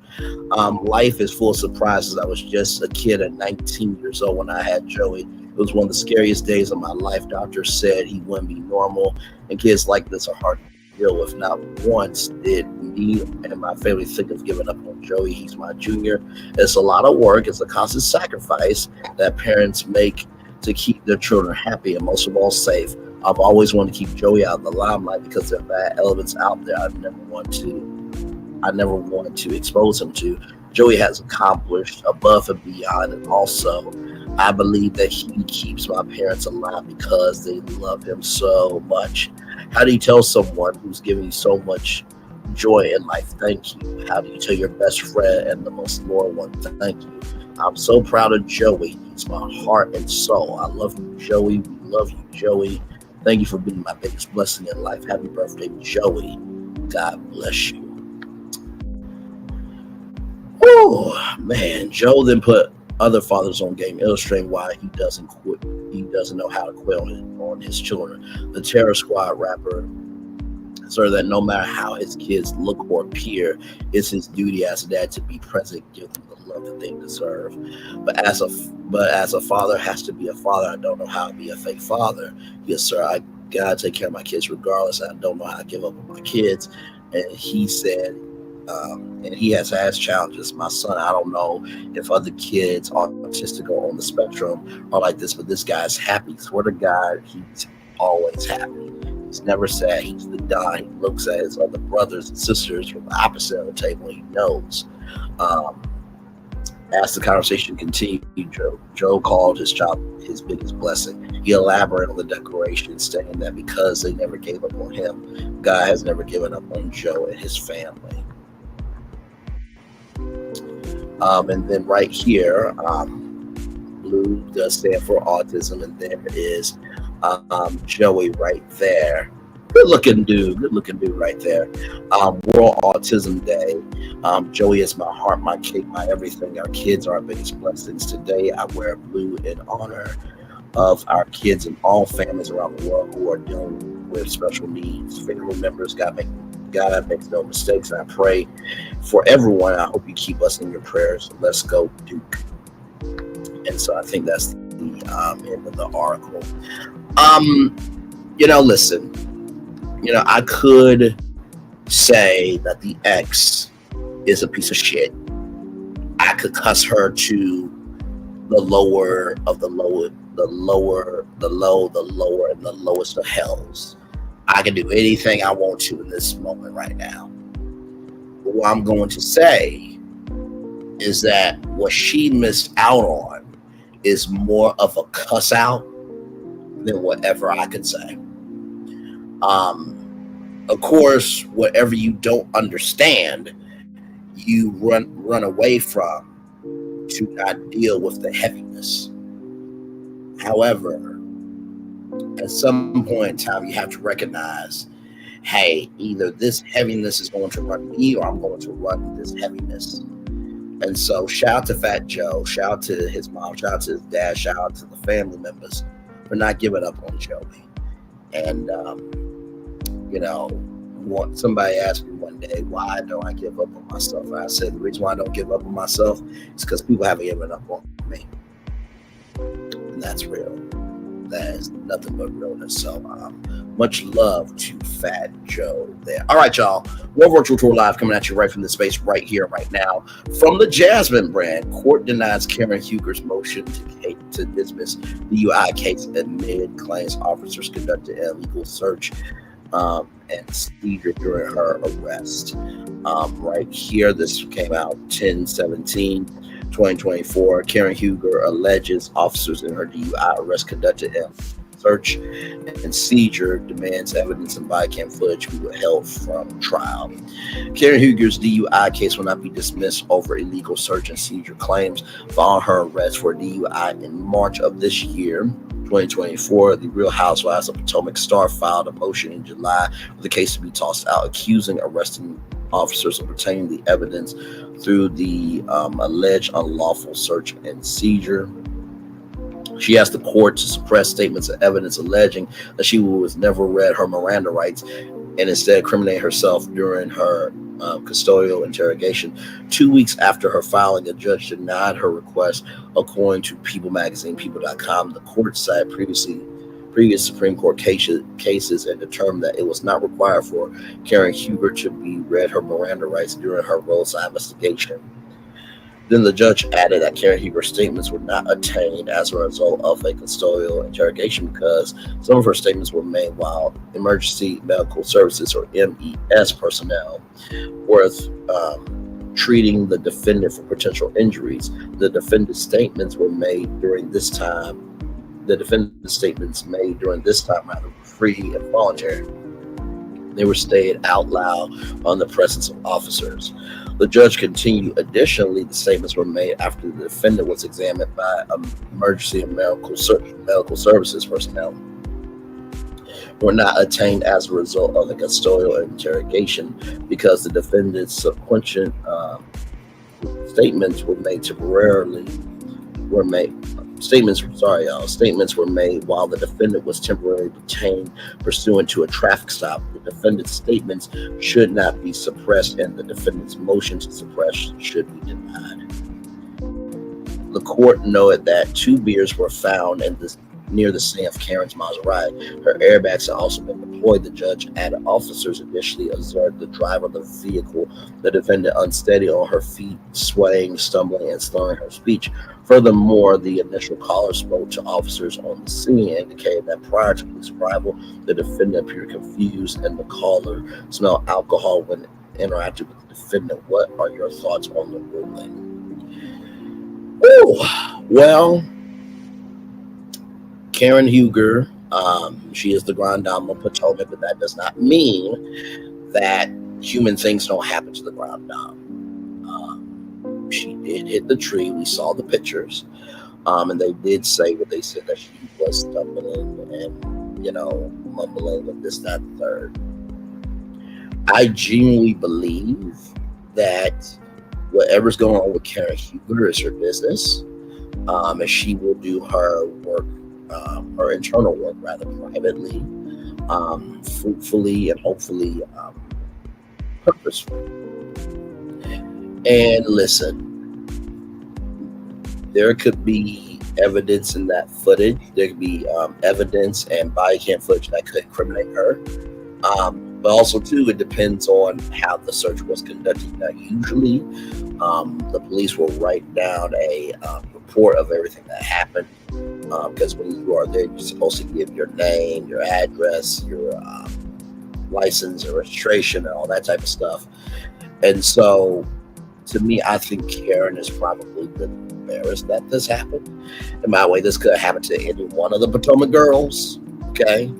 Life is full of surprises. I was just a kid at 19 years old when I had Joey. It was one of the scariest days of my life. Doctors said he wouldn't be normal, and kids like this are hard to deal with. Not once did me and my family think of giving up on Joey. He's my junior. It's a lot of work. It's a constant sacrifice that parents make to keep their children happy and most of all safe. I've always wanted to keep Joey out of the limelight because there are bad elements out there I never want to expose him to. Joey has accomplished above and beyond, and also I believe that he keeps my parents alive because they love him so much. How do you tell someone who's giving you so much joy in life, thank you? How do you tell your best friend and the most loyal one, thank you? I'm so proud of Joey. He's my heart and soul. I love you, Joey. We love you, Joey. Thank you for being my biggest blessing in life. Happy birthday, Joey. God bless you. Whew, man. Joe then put other fathers on game, illustrating why he doesn't quit. He doesn't know how to quit on his children. The Terror Squad rapper so that no matter how his kids look or appear, it's his duty as a dad to be present, give them the love that they deserve. But as a father has to be a father, I don't know how to be a fake father. Yes, sir, I gotta take care of my kids regardless. I don't know how to give up on my kids. And he said, and he has had challenges. My son, I don't know if other kids autistic or on the spectrum are like this, but this guy's happy. Swear to God, he's always happy. He's never sad. He's the Don. He looks at his other brothers and sisters from the opposite of the table. He knows. As the conversation continued, Joe called his child his biggest blessing. He elaborated on the declaration, stating that because they never gave up on him, God has never given up on Joe and his family. And then right here, blue does stand for autism, and there is Joey right there. Good looking dude right there. World Autism Day. Joey is my heart, my cake, my everything. Our kids are our biggest blessings. Today I wear blue in honor of our kids and all families around the world who are dealing with special needs. Family members, God makes no mistakes, and I pray for everyone. I hope you keep us in your prayers. Let's go, Duke. And so I think that's the end of the article. Listen, I could say that the ex is a piece of shit. I could cuss her to the lower of the lower, the lower, the low, the lower, and the lowest of hells. I can do anything I want to in this moment right now. But what I'm going to say is that what she missed out on is more of a cuss out than whatever I could say. Of course, whatever you don't understand, you run away from to not deal with the heaviness. However, at some point in time, you have to recognize, hey, either this heaviness is going to run me or I'm going to run this heaviness. And so shout out to Fat Joe, shout out to his mom, shout out to his dad, shout out to the family members for not giving up on Joey. And, somebody asked me one day, why don't I give up on myself? And I said, the reason why I don't give up on myself is because people haven't given up on me. And that's real. That is nothing but realness. So much love to Fat Joe there. All right, y'all. More Virtual Tour Live coming at you right from the space right here, right now. From the Jasmine brand, court denies Karen Huger's motion to dismiss DUI case amid claims officers conducted an illegal search and seizure during her arrest. Right here, this came out 10/17/2024. Karen Huger alleges officers in her DUI arrest conducted a search and seizure, demands evidence and body cam footage be withheld from trial. Karen Huger's DUI case will not be dismissed over illegal search and seizure claims following her arrest for DUI in March of this year, 2024. The Real Housewives of Potomac Star filed a motion in July for the case to be tossed out, accusing arresting officers of obtaining the evidence through the alleged unlawful search and seizure. She asked the court to suppress statements of evidence alleging that she was never read her Miranda rights and instead incriminate herself during her custodial interrogation. 2 weeks after her filing, a judge denied her request, according to People Magazine, People.com. The court cited previous Supreme Court cases and determined that it was not required for Karen Huger to be read her Miranda rights during her roadside investigation. Then the judge added that Karen Huger's statements were not obtained as a result of a custodial interrogation because some of her statements were made while emergency medical services, or MES personnel, were treating the defendant for potential injuries. The defendant's statements made during this time rather free and voluntary. They were stated out loud on the presence of officers. The judge continued. Additionally, the statements were made after the defendant was examined by emergency and medical services personnel. Were not obtained as a result of the custodial interrogation because the defendant's subsequent statements were made while the defendant was temporarily detained pursuant to a traffic stop. The defendant's statements should not be suppressed, and the defendant's motion to suppress should be denied. The court noted that 2 beers were found near the scene of Karen's Maserati. Her airbags had also been deployed. The judge added officers initially observed the driver of the vehicle, the defendant unsteady on her feet, swaying, stumbling, and slurring her speech. Furthermore, the initial caller spoke to officers on the scene, indicating that prior to police arrival, the defendant appeared confused and the caller smelled alcohol when interacted with the defendant. What are your thoughts on the ruling? Well, Karen Huger, she is the Grand Dame of Potomac, but that does not mean that human things don't happen to the Grand Dame. She did hit the tree. We saw the pictures. And they did say what they said, that she was stumbling and, mumbling and this, that, and third. I genuinely believe that whatever's going on with Karen Huger is her business. And she will do her work, her internal work rather privately, fruitfully, and hopefully purposefully. And listen, there could be evidence in that footage. There could be evidence and body cam footage that could incriminate her. But also, too, it depends on how the search was conducted. Now, usually, the police will write down a report of everything that happened. Because when you are there, you're supposed to give your name, your address, your license, your registration, and all that type of stuff. And so, to me, I think Karen is probably embarrassed that this happened. In my way, this could have happened to any one of the Potomac girls. Okay.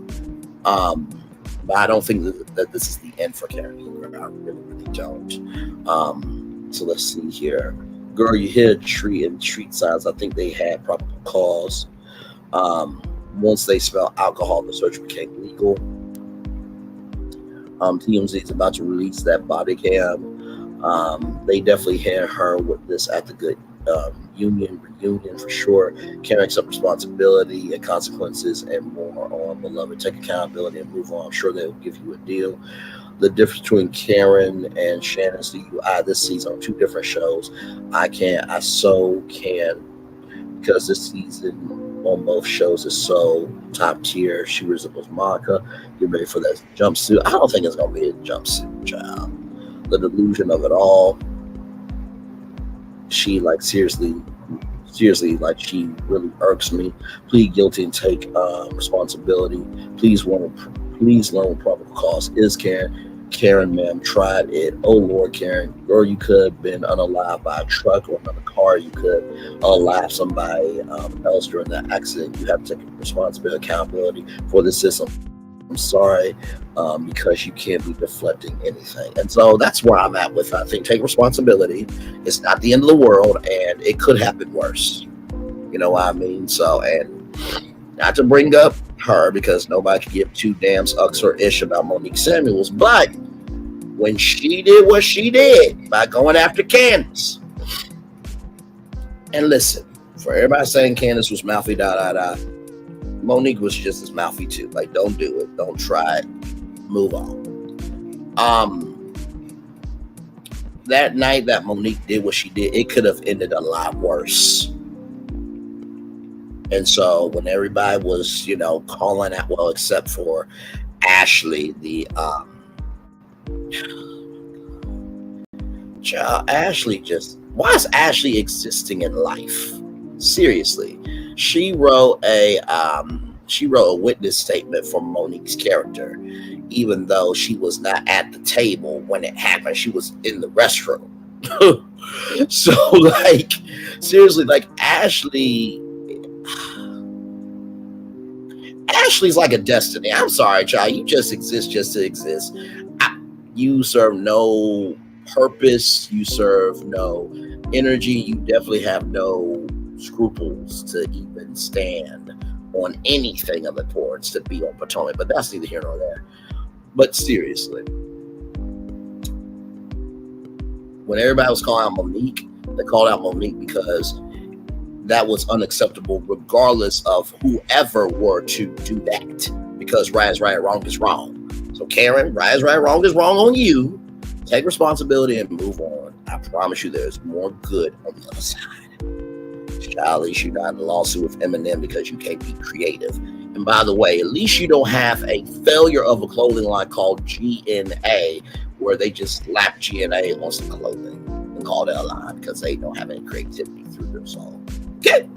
But I don't think that this is the end for Karen Huger. I really don't. So let's see here. Girl, you hit a tree and street signs. I think they had probable cause. Once they smelled alcohol, the search became legal. TMZ is about to release that body cam. They definitely had her with this at the good reunion for sure. Carrying some responsibility and consequences and more on Beloved. Take accountability and move on. I'm sure they'll give you a deal. The difference between Karen and Shannon's DUI this season on 2 different shows. I so can, because this season on both shows is so top tier. She resembles Monica. Get ready for that jumpsuit. I don't think it's gonna be a jumpsuit, child. The delusion of it all. She like seriously, like she really irks me. Plead guilty and take responsibility. Please learn what probable cause is. Karen, ma'am, tried it. Oh Lord, Karen, girl, you could have been unalived by a truck or another car. You could unalive somebody else during that accident. You have to take responsibility, accountability for the system. I'm sorry, because you can't be deflecting anything. And so that's where I'm at with, I think, take responsibility. It's not the end of the world, and it could happen worse. You know what I mean? So, and not to bring up her, because nobody can give two damn ucks or ish about Monique Samuels, but when she did what she did by going after Candace, and listen, for everybody saying Candace was mouthy, Monique was just as mouthy too. Like, don't do it, don't try it, move on. That night that Monique did what she did, it could have ended a lot worse. And so when everybody was, calling out, well, except for Ashley, the child, Ashley why is Ashley existing in life? Seriously. She wrote a witness statement for Monique's character, even though she was not at the table when it happened. She was in the restroom. So, like, seriously, like, Ashley's like a destiny. I'm sorry, child. You just exist just to exist. You serve no purpose. You serve no energy. You definitely have no scruples to even stand on anything of importance to be on Potomac. But that's neither here nor there. But seriously, when everybody was calling out Monique, they called out Monique because that was unacceptable, regardless of whoever were to do that. Because right is right, wrong is wrong. So Karen, right is right, wrong is wrong on you. Take responsibility and move on. I promise you, there's more good on the other side. Child, at least you're not in a lawsuit with Eminem because you can't be creative. And by the way, at least you don't have a failure of a clothing line called GNA, where they just slap GNA on some clothing and call it a line because they don't have any creativity through their soul. Okay.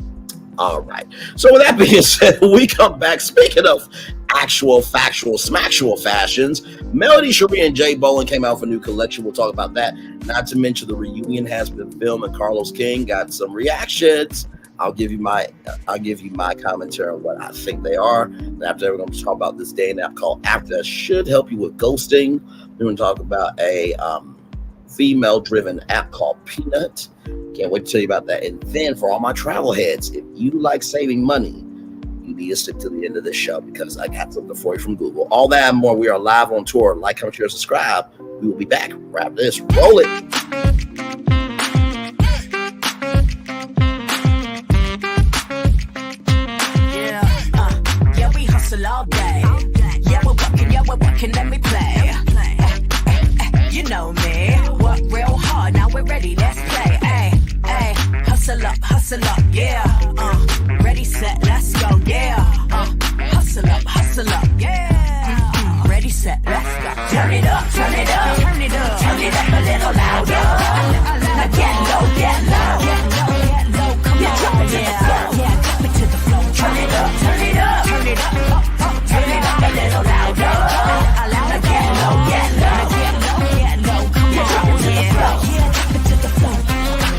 All right. So with that being said, we come back. Speaking of actual, factual, smacktual fashions, Melody, Sherri, and Jay Bolin came out with a new collection. We'll talk about that. Not to mention the reunion has been filmed, and Carlos King got some reactions. I'll give you my commentary on what I think they are. And after that, we're going to talk about this dating app called After that should help you with ghosting. We're going to talk about a female-driven app called Peanut. Can't wait to tell you about that. And then for all my travel heads, if you like saving money, you need to stick to the end of this show because I got something for you from Google. All that and more. We are live on tour. Like, comment, share, subscribe. We will be back. Wrap this. Roll it. Yeah, we hustle all day. Yeah, we're working, let me play. You know me. Work real hard, now we're ready, let's play. Hustle up, yeah. Ready, set, let's go, yeah. Hustle up, yeah. Ready, set, let's go. Turn it up, turn it up, turn it up, turn it up a little louder. Now get low, come on, yeah. Drop it to the floor, turn it up, turn it up, turn it up, turn it up a little louder. Now get low, come on, yeah. Drop it to the floor.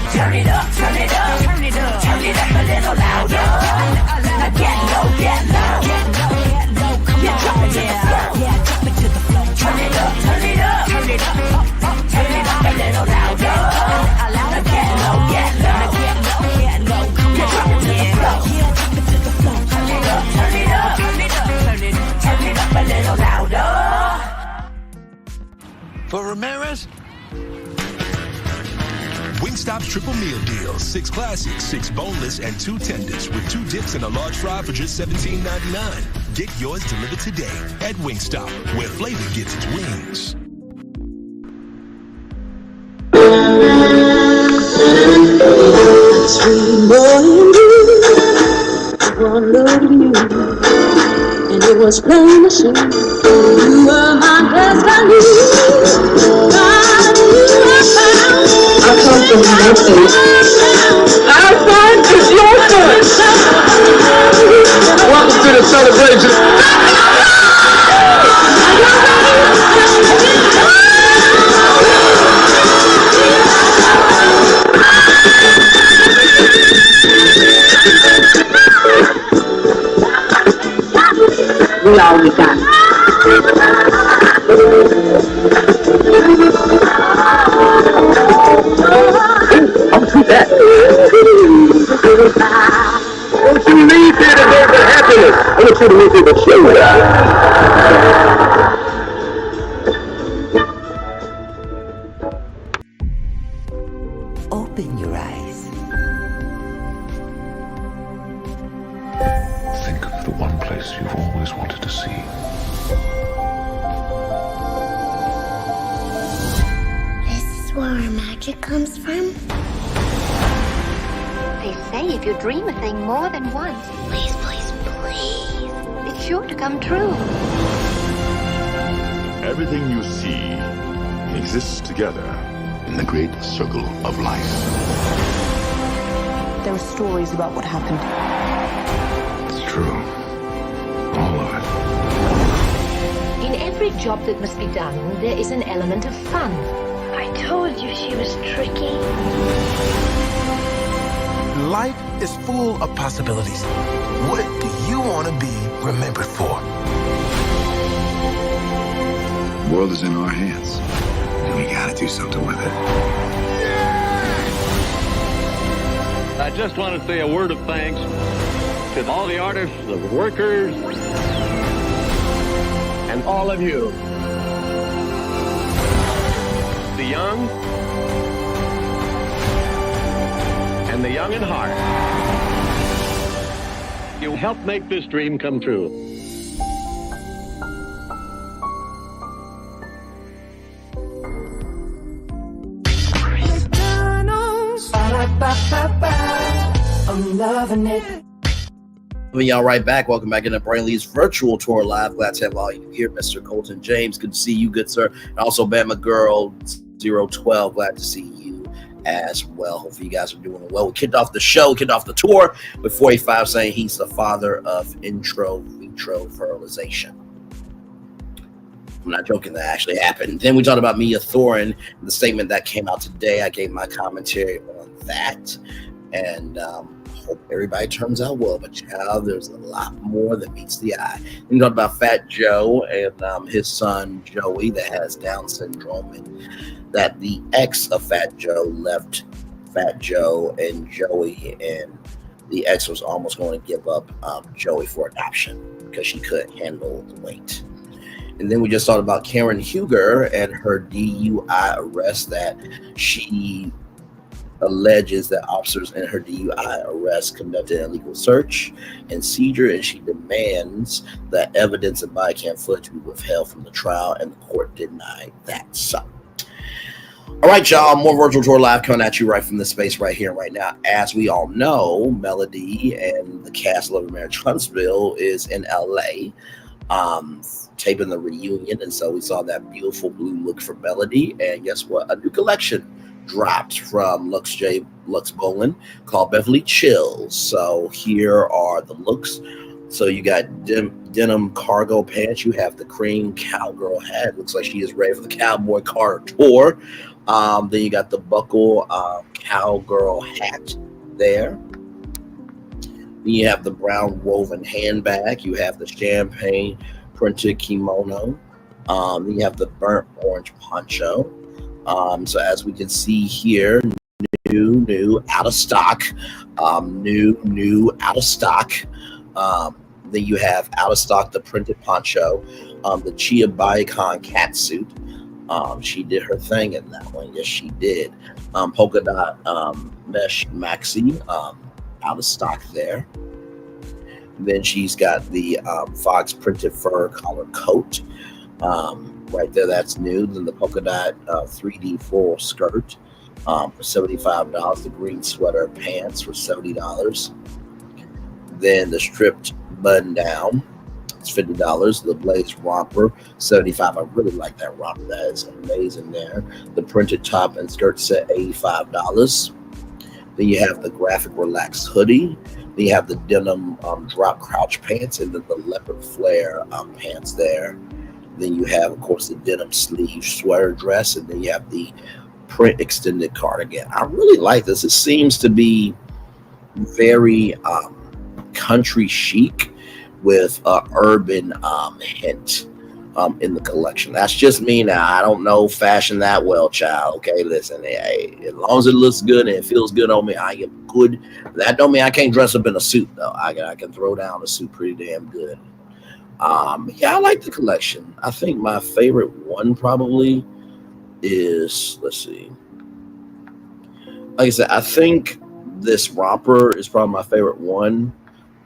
Turn it up, turn it up, turn it up, turn it up a little louder. Now get low, come on, yeah. Drop it to the floor. Turn it up, turn it up, turn it up, turn it up a little louder. Now get low, come on, yeah. Drop it to the floor. Turn it up, turn it up, turn it up, turn it up a little louder. For Ramirez? Wingstop's triple meal deal. 6 classics, 6 boneless, and 2 tenders with 2 dips and a large fry for just $17.99. Get yours delivered today at Wingstop, where flavor gets its wings. One loved you, and it was plain to see you were my destiny. God, you were found. I come from nothing. Our son is your son. Welcome to the celebration. We all we got. Don't you leave here today with happiness. I want you to leave here with Open your eyes. Think of the one place you've always wanted to see. This is where our magic comes from. They say if you dream a thing more than once, Please, please, please. it's sure to come true. Everything you see exists together in the great circle of life. There are stories about what happened. It's true. All of it. In every job that must be done, there is an element of fun. I told you she was tricky. Life is full of possibilities. What do you want to be remembered for? The world is in our hands, and we gotta do something with it. I just want to say a word of thanks to all the artists, the workers, and all of you. The young and the young in heart. You helped make this dream come true. I'm loving it. Y'all right back. Welcome back into Brainley's virtual tour live. Glad to have all you here, Mr. Colton James. Good to see you, good sir. And also Bama Girl 012. Glad to see you as well. Hopefully you guys are doing well. We kicked off the show, kicked off the tour with 45 saying he's the father of intro vitro fertilization. I'm not joking, that actually happened. Then we talked about Mia Thornton, the statement that came out today. I gave my commentary on that. And hope everybody turns out well. But child, there's a lot more that meets the eye. We talked about Fat Joe and his son Joey that has Down syndrome, and that the ex of Fat Joe left Fat Joe and Joey, and the ex was almost going to give up Joey for adoption because she couldn't handle the weight. And then we just talked about Karen Huger and her DUI arrest, that she alleges that officers in her DUI arrest conducted an illegal search and seizure, and she demands that evidence and body cam footage be withheld from the trial, and the court denied that. So, all right, y'all, more virtual tour live coming at you right from this space right here and right now. As we all know, Melody and the cast of Love and Marriage Huntsville is in LA taping the reunion, and so we saw that beautiful blue look for Melody, and guess what? A new collection dropped from Lux Bolin called Beverly Chills. So here are the looks. So you got denim cargo pants. You have the cream cowgirl hat. Looks like she is ready for the Cowboy Carter tour. Then you got the buckle cowgirl hat there. Then you have the brown woven handbag. You have the champagne printed kimono. Then you have the burnt orange poncho. So as we can see here, new out of stock, new out of stock. Then you have out of stock the printed poncho, the Chia Baikon cat suit. She did her thing in that one. Yes, she did. Polka dot mesh maxi, out of stock there. Then she's got the Fox printed fur collar coat. Right there, that's new. Then the polka dot 3D floral skirt for $75. The green sweater pants for $70. Then the stripped button down, it's $50. The blaze romper, $75. I really like that romper. That is amazing there. The printed top and skirt set, $85. Then you have the graphic relaxed hoodie. Then you have the denim drop crouch pants and then the leopard flare pants there. Then you have, of course, the denim sleeve sweater dress, and then you have the print extended cardigan. I really like this. It seems to be very country chic with urban hint in the collection. That's just me now. I don't know fashion that well, child. Okay, listen, hey, as long as it looks good and it feels good on me, I am good. That don't mean I can't dress up in a suit, though. I can throw down a suit pretty damn good. Yeah, I like the collection. I think my favorite one probably is, let's see. Like I said, I think this romper is probably my favorite one,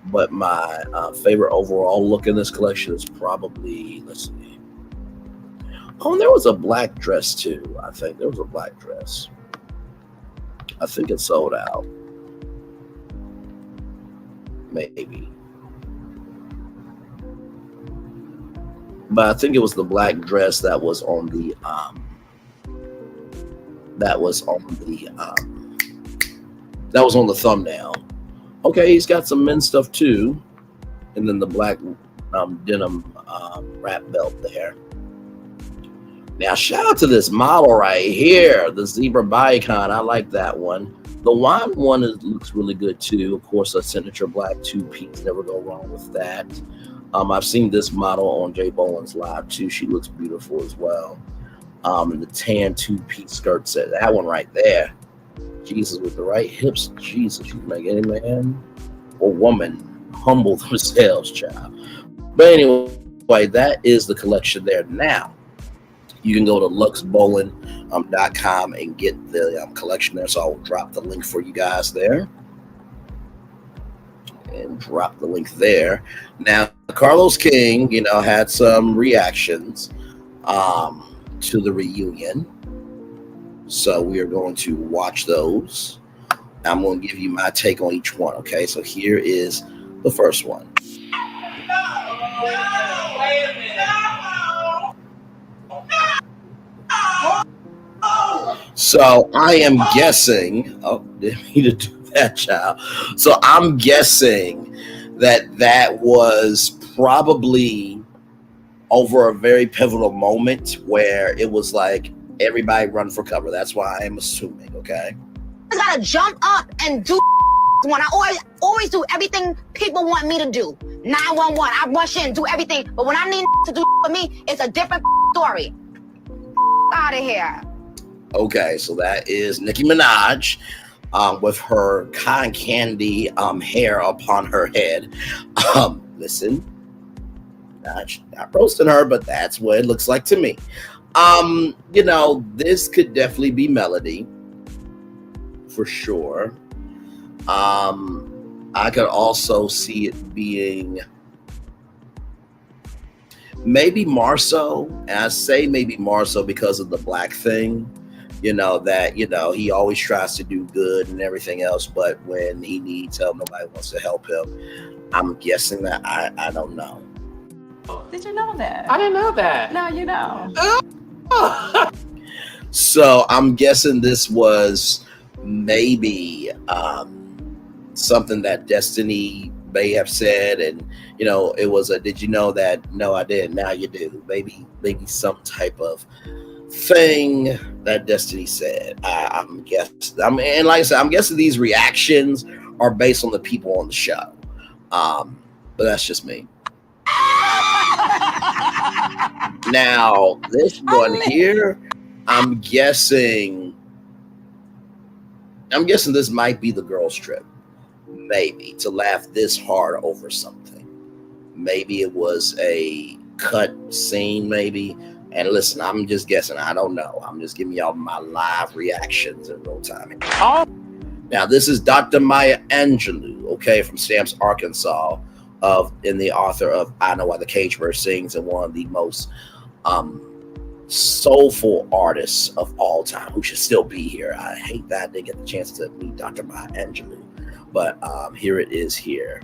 but my favorite overall look in this collection is probably, let's see. Oh, and there was a black dress too. I think there was a black dress. I think it sold out. Maybe. But I think it was the black dress that was on the that was on the thumbnail. Okay, he's got some men's stuff too, and then the black denim wrap belt there. Now, shout out to this model right here, the zebra bicon. I like that one. The wine one looks really good too. Of course, a signature black two-piece. Never go wrong with that. I've seen this model on Jay Bowen's live too. She looks beautiful as well. And the tan two-piece skirt set. That one right there. Jesus, with the right hips. Jesus, you can make any man or woman humble themselves, child. But anyway, that is the collection there. Now, you can go to luxbowling.com and get the collection there. So I'll drop the link for you guys there. And drop the link there. Now, Carlos King, had some reactions to the reunion. So we are going to watch those. I'm going to give you my take on each one. Okay, so here is the first one. So I am guessing. Oh, didn't mean to do that, child. So I'm guessing that was probably over a very pivotal moment where it was like everybody run for cover. That's why I am assuming. Okay. I gotta jump up and do when I always do everything people want me to do. 911, I rush in, do everything. But when I need to do for me, it's a different story. Out of here. Okay, so that is Nicki Minaj with her cotton candy hair upon her head. Listen, not roasting her, but that's what it looks like to me. This could definitely be Melody for sure. I could also see it being maybe Marceau, and I say maybe Marceau because of the black thing. He always tries to do good and everything else, but when he needs help, nobody wants to help him. I'm guessing that I don't know. Did you know that? I didn't know that. Now you know. So I'm guessing this was maybe something that Destiny may have said, and it was a "Did you know that?" No, I didn't. Now you do. Maybe some type of thing that Destiny said. I'm guessing. And like I said, I'm guessing these reactions are based on the people on the show. But that's just me. Now, this one here, I'm guessing this might be the girls' trip. Maybe to laugh this hard over something. Maybe it was a cut scene, maybe. And listen, I'm just guessing. I don't know. I'm just giving y'all my live reactions in real time. Now, this is Dr. Maya Angelou, okay, from Stamps, Arkansas, and the author of I Know Why the Cage Bird Sings, and one of the most soulful artists of all time, who should still be here. I hate that I didn't get the chance to meet Dr. Maya Angelou, but here it is here.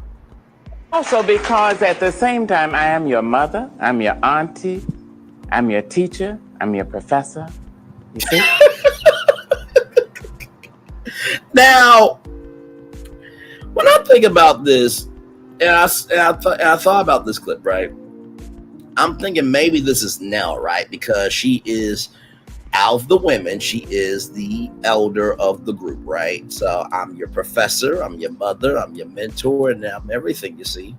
Also because at the same time, I am your mother, I'm your auntie, I'm your teacher, I'm your professor. You see? Now, when I think about this, and I thought about this clip, right? I'm thinking maybe this is Nell, right? Because she is, out of the women, she is the elder of the group, right? So I'm your professor, I'm your mother, I'm your mentor, and I'm everything, you see.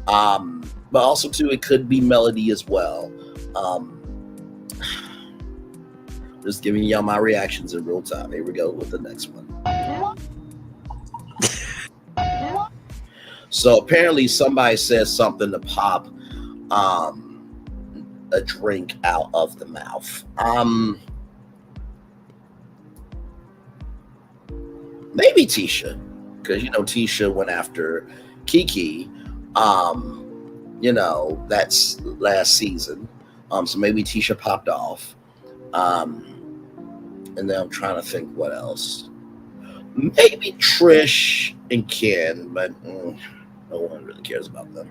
But also, too, it could be Melody as well. Just giving y'all my reactions in real time. Here we go with the next one. So apparently somebody says something to Pop a drink out of the mouth. Maybe Tisha, because Tisha went after Kiki. That's last season. So maybe Tisha popped off. And then I'm trying to think what else. Maybe Trish and Ken, but no one really cares about them.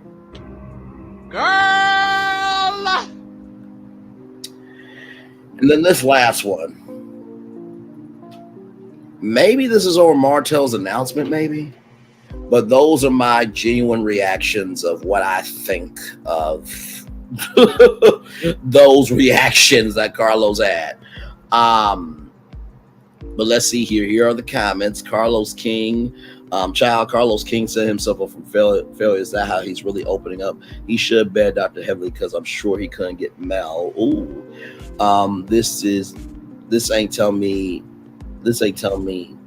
Girl! And then this last one. Maybe this is over Martell's announcement, maybe. But those are my genuine reactions of what I think of those reactions that Carlos had. But let's see here. Here are the comments. Carlos King. Carlos King set himself up from failure. Is that how he's really opening up? He should bet Dr. Heavily because I'm sure he couldn't get Mel. Ooh. This ain't tell me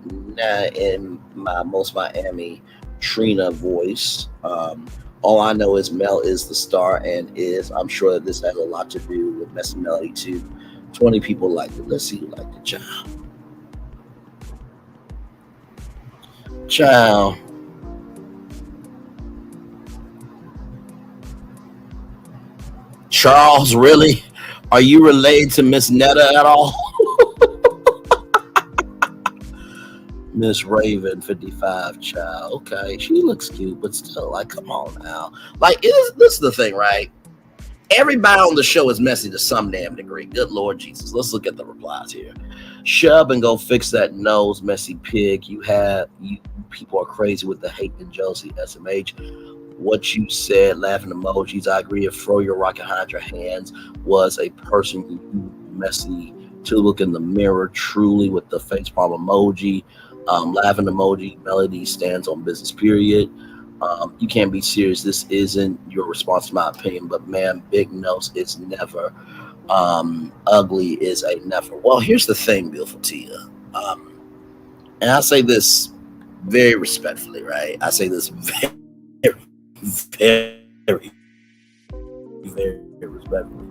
nah in my most Miami Trina voice. All I know is Mel is the star and I'm sure that this has a lot to do with Messy Melody too. 20 people like it. Let's see who like the child. Child. Charles, really? Are you related to Miss Netta at all? Miss Raven, 55, child. Okay, she looks cute, but still, like, come on now. Like, this is the thing, right? Everybody on the show is messy to some damn degree. Good Lord Jesus. Let's look at the replies here. Shut up and go fix that nose, messy pig. You people are crazy with the hate and jealousy, SMH. What you said, laughing emojis. I agree. If throw your rocket behind your hands was a person you messy to look in the mirror, truly, with the facepalm emoji. Laughing emoji. Melody stands on business, period. You can't be serious. This isn't your response to my opinion, but man, big nose is never. Ugly is a never. Well, here's the thing, beautiful Tia. And I say this very respectfully, right? I say this very, very, very respectfully.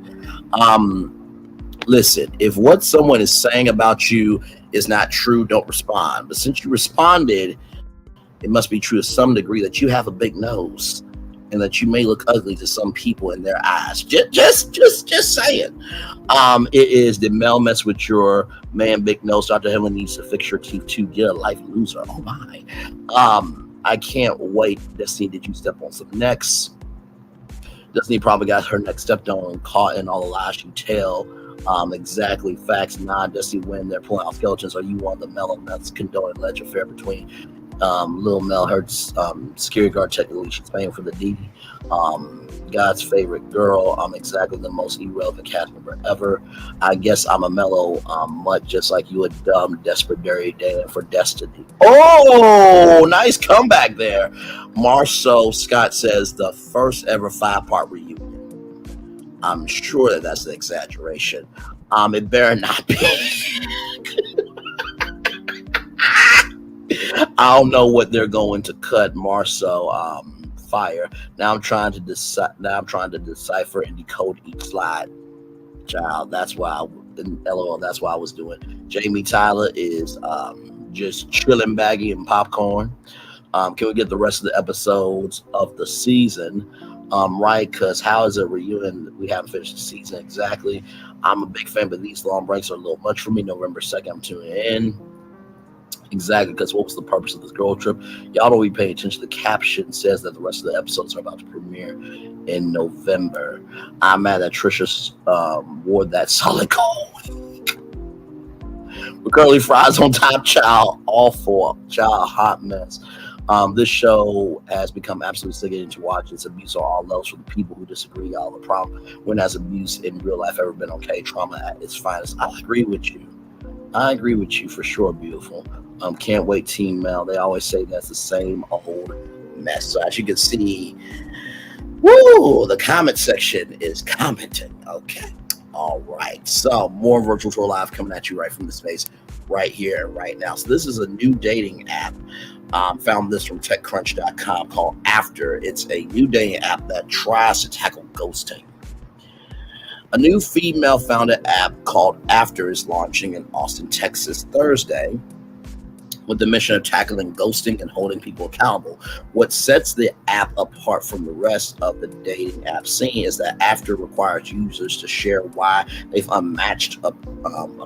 Listen, if what someone is saying about you is not true, don't respond. But since you responded, it must be true to some degree that you have a big nose and that you may look ugly to some people in their eyes. Just saying. It is, did Mel mess with your man, big nose? Dr. Helen needs to fix your teeth too. Get a life loser. Oh my. I can't wait. Destiny, did you step on some necks? Destiny probably got her neck stepped on and caught in all the lies you tell. Exactly. Facts. Nah, Destiny, when they're pulling out skeletons, are you on the Mel and Nuts condone alleged affair between Lil Mel, her security guard? Technically, she's paying for the DD. God's favorite girl. I'm exactly the most irrelevant cast member ever. I guess I'm a mellow mutt, just like you, a dumb, desperate, dirty Dan for Destiny. Oh, nice comeback there. Marceau Scott says the first ever 5-part reunion. I'm sure that's an exaggeration. It better not be. I don't know what they're going to cut. Marceau fire. Now I'm trying to decipher and decode each slide. Child, that's why that's why I was doing. Jamie Tyler is just chilling, baggy and popcorn. Can we get the rest of the episodes of the season? Right, because how is it reunion? We haven't finished the season exactly. I'm a big fan, but these long breaks are a little much for me. November 2nd, I'm tuning in. Exactly, because what was the purpose of this girl trip? Y'all don't be paying attention. The caption says that the rest of the episodes are about to premiere in November. I'm mad that Trisha wore that solid gold. With curly fries on top, child, awful, child, hot mess. This show has become absolutely sickening to watch. It's abuse on all levels for the people who disagree. Y'all, the problem when has abuse in real life ever been okay? Trauma at its finest. I agree with you. I agree with you for sure, beautiful. Can't wait, Team Mel. They always say that's the same old mess. So as you can see, woo, the comment section is commenting. Okay. All right. So more Virtual Tour Live coming at you right from the space right here, right now. So this is a new dating app. Found this from TechCrunch.com called After. It's a new dating app that tries to tackle ghosting. A new female-founded app called After is launching in Austin, Texas, Thursday, with the mission of tackling ghosting and holding people accountable. What sets the app apart from the rest of the dating app scene is that After requires users to share why they've unmatched a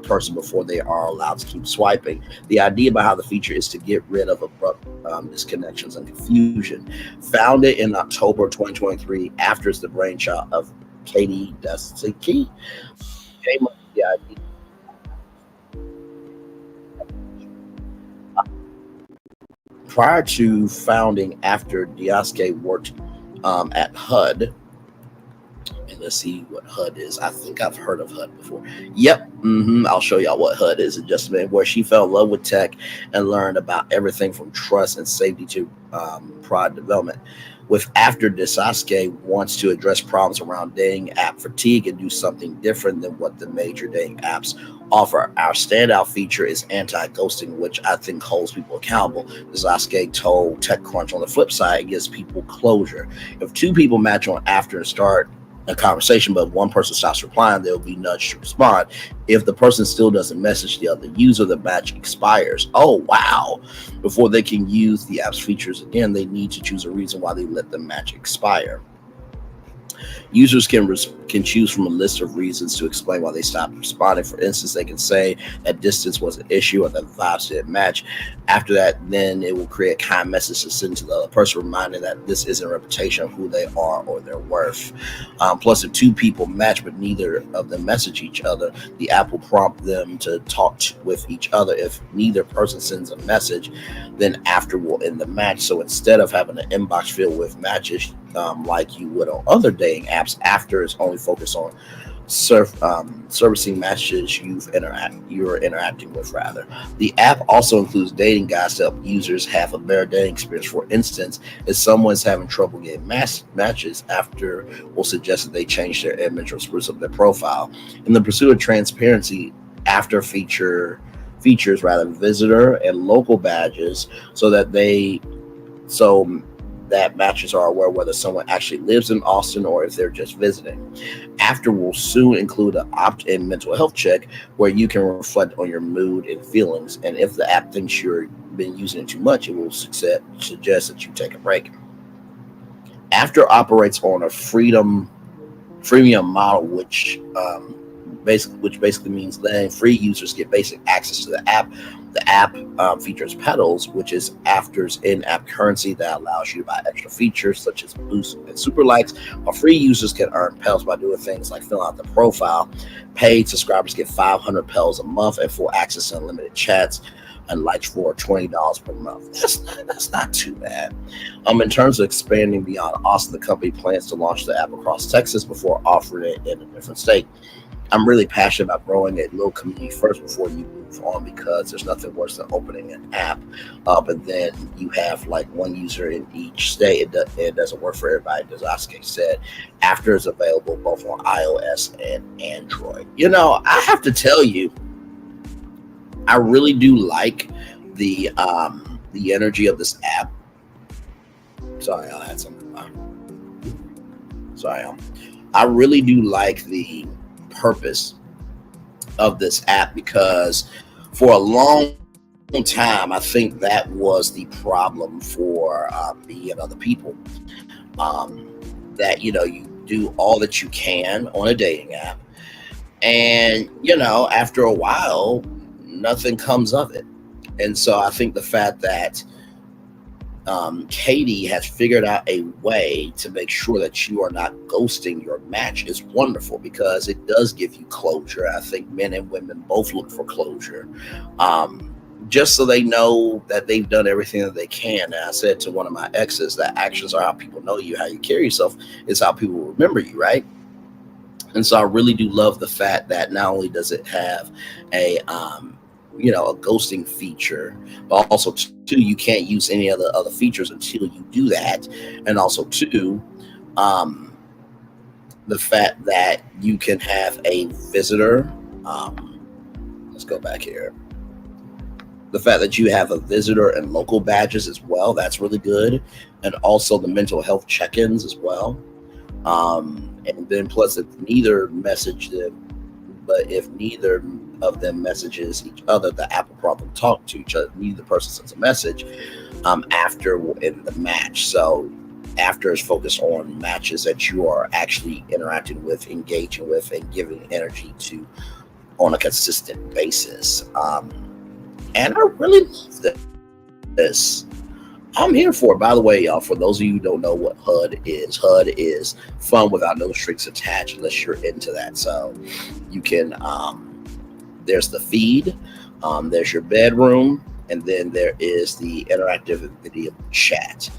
person before they are allowed to keep swiping. The idea behind the feature is to get rid of abrupt disconnections and confusion. Founded in October 2023, After is the brainchild of Katie Dusky. Came up with the idea. Prior to founding After, Diaske worked at HUD. And let's see what HUD is. I think I've heard of HUD before. Yep. I'll show y'all what HUD is in just a minute, where she fell in love with tech and learned about everything from trust and safety to product development. With After, Diaske wants to address problems around dating app fatigue and do something different than what the major dating apps offer. Our standout feature is anti-ghosting, which I think holds people accountable. Diaske told TechCrunch, on the flip side, it gives people closure. If two people match on After and start a conversation, but one person stops replying, they'll be nudged to respond. If the person still doesn't message the other user, the match expires. Oh, wow. Before they can use the app's features again, they need to choose a reason why they let the match expire. Users can choose from a list of reasons to explain why they stopped responding. For instance, they can say that distance was an issue or that vibes didn't match. After that, then it will create a kind message to send to the other person, reminding that this isn't a reputation of who they are or their worth. Plus, if two people match but neither of them message each other, the app will prompt them to talk with each other. If neither person sends a message, then After will end the match. So instead of having an inbox filled with matches like you would on other dating apps, After is only focused on servicing matches you're interacting with. Rather, the app also includes dating guides to help users have a better dating experience. For instance, if someone's having trouble getting matches, After will suggest that they change their image or spruce up their profile. In the pursuit of transparency, After features visitor and local badges so that matches are aware whether someone actually lives in Austin or if they're just visiting. After will soon include an opt-in mental health check where you can reflect on your mood and feelings. And if the app thinks you've been using it too much, it will suggest that you take a break. After operates on a freemium model, which basically means letting free users get basic access to the app. The app features Petals, which is After's in-app currency that allows you to buy extra features such as boost and super likes, while free users can earn Petals by doing things like filling out the profile. Paid subscribers get 500 Petals a month and full access to unlimited chats and likes for $20 per month. That's not too bad. In terms of expanding beyond Austin, the company plans to launch the app across Texas before offering it in a different state. I'm really passionate about growing a little community first before you move on, because there's nothing worse than opening an app and then you have like one user in each state. It doesn't work for everybody, as Diaske said. After is available both on iOS and Android. You know, I have to tell you, I really do like the energy of this app. Sorry, I'll add something. I really do like the purpose of this app, because for a long time I think that was the problem for me and other people, that you do all that you can on a dating app, and after a while nothing comes of it. And so I think the fact that Katie has figured out a way to make sure that you are not ghosting your match is wonderful, because it does give you closure. I think men and women both look for closure, just so they know that they've done everything that they can. And I said to one of my exes that actions are how people know you. How you carry yourself is how people remember you, right? And so I really do love the fact that not only does it have a a ghosting feature, but also two, you can't use any other features until you do that. And also two, the fact that you can have a visitor. Let's go back here. The fact that you have a visitor and local badges as well, that's really good. And also the mental health check-ins as well. And then plus if neither message them, but if neither of them messages each other, the app will probably talk to each other. Neither person sends a message after in the match. So after is focused on matches that you are actually interacting with, engaging with, and giving energy to on a consistent basis. And I really love this. I'm here for it. By the way, y'all, for those of you who don't know what HUD is fun without no strings attached, unless you're into that. So you can, there's the feed, there's your bedroom, and then there is the interactive video chat.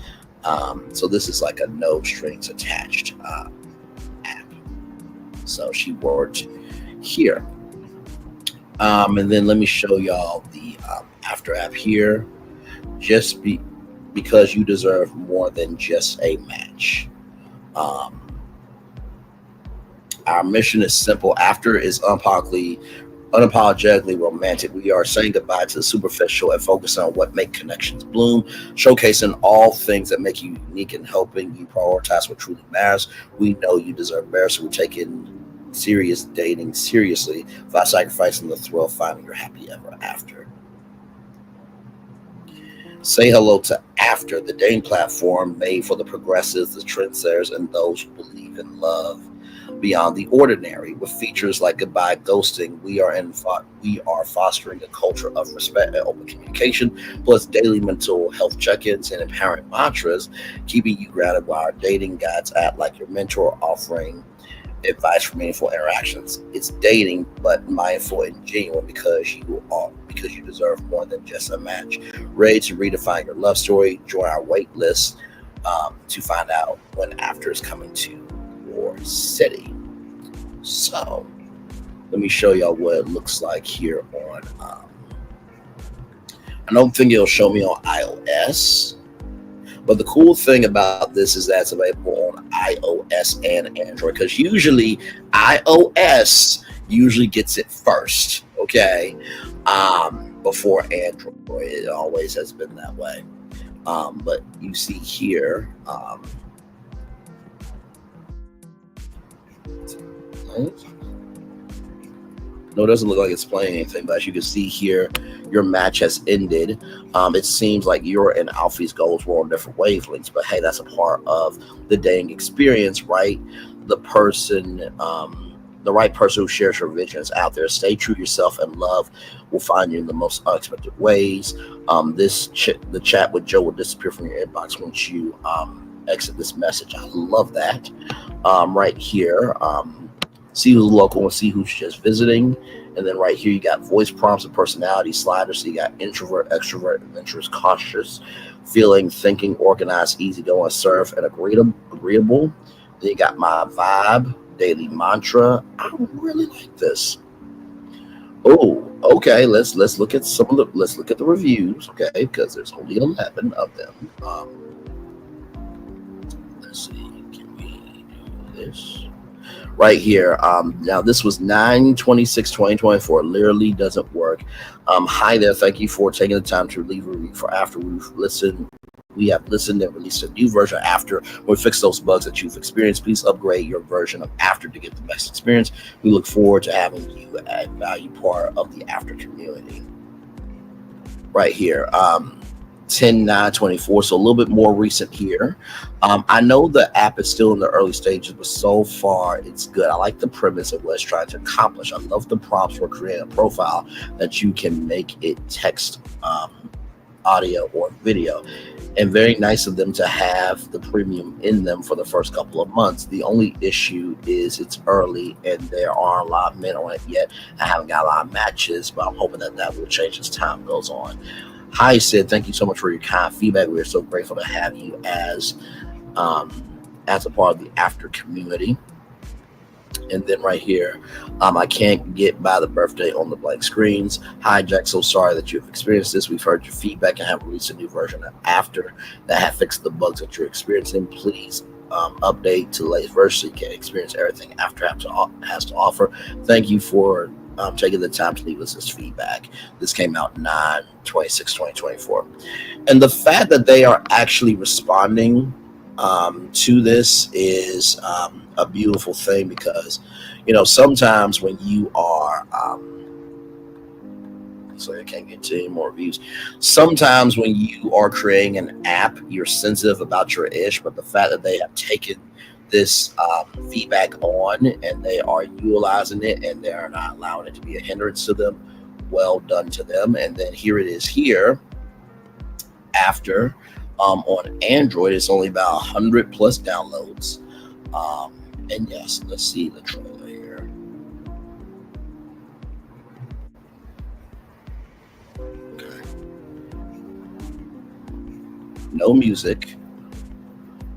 So this is like a no strings attached app. So she worked here. And then let me show y'all the after app here. Because you deserve more than just a match. Our mission is simple. After is unapologetically romantic. We are saying goodbye to the superficial and focusing on what make connections bloom, showcasing all things that make you unique and helping you prioritize what truly matters. We know you deserve better, so we're taking serious dating seriously without sacrificing the thrill of finding your happy ever after. Say hello to After, the dating platform made for the progressives, the trendsetters, and those who believe in love beyond the ordinary. With features like goodbye ghosting, we are fostering a culture of respect and open communication, plus daily mental health check-ins and empowering mantras, keeping you grounded while our dating guides act like your mentor, offering advice for meaningful interactions. It's dating, but mindful and genuine, because you deserve more than just a match. Ready to redefine your love story? Join our wait list to find out when After is coming to your city. So let me show y'all what it looks like here on I don't think it'll show me on iOS. But the cool thing about this is that it's available on iOS and Android, because usually iOS gets it first, okay, before Android. It always has been that way. But you see here, no, it doesn't look like it's playing anything, but as you can see here, your match has ended. It seems like your and Alfie's goals were on different wavelengths, but hey, that's a part of the dating experience, right? The right person who shares your vision is out there. Stay true to yourself, and love will find you in the most unexpected ways. The chat with Joe will disappear from your inbox once you exit this message. I love that. Right here, see who's local and see who's just visiting. And then right here, you got voice prompts and personality sliders. So you got introvert, extrovert, adventurous, cautious, feeling, thinking, organized, easygoing, surf, and agreeable. Then you got my vibe, daily mantra. I really like this. Oh, okay. Let's look at let's look at the reviews, okay? Because there's only 11 of them. Let's see. Can we do this? Right here. Now this was 9/26/2024. Literally doesn't work. Hi there. Thank you for taking the time to leave a review for After. We have listened and released a new version of After. We fix those bugs that you've experienced. Please upgrade your version of After to get the best experience. We look forward to having you a value part of the After community. Right here. 10/9/24, so a little bit more recent here. I know the app is still in the early stages, but so far it's good. I like the premise of what it's trying to accomplish. I love the prompts for creating a profile that you can make it text, audio, or video. And very nice of them to have the premium in them for the first couple of months. The only issue is it's early and there aren't a lot of men on it yet. I haven't got a lot of matches, but I'm hoping that that will change as time goes on. Hi, Sid. Thank you so much for your kind feedback. We are so grateful to have you as a part of the after community. And then right here, I can't get by the birthday on the blank screens. Hi, Jack. So sorry that you've experienced this. We've heard your feedback and have released a new version of After that have fixed the bugs that you're experiencing. Please update to the latest version so you can experience everything After has to offer. Thank you for taking the time to leave us this feedback. This came out 9/26/2024. And the fact that they are actually responding to this is a beautiful thing, because sometimes when you are so I can't get to any more views. Sometimes when you are creating an app, you're sensitive about your ish, but the fact that they have taken this feedback on and they are utilizing it and they are not allowing it to be a hindrance to them, well done to them. And then here it is here After on Android. It's only about 100 plus downloads. And yes, let's see the trailer here. Okay. No music,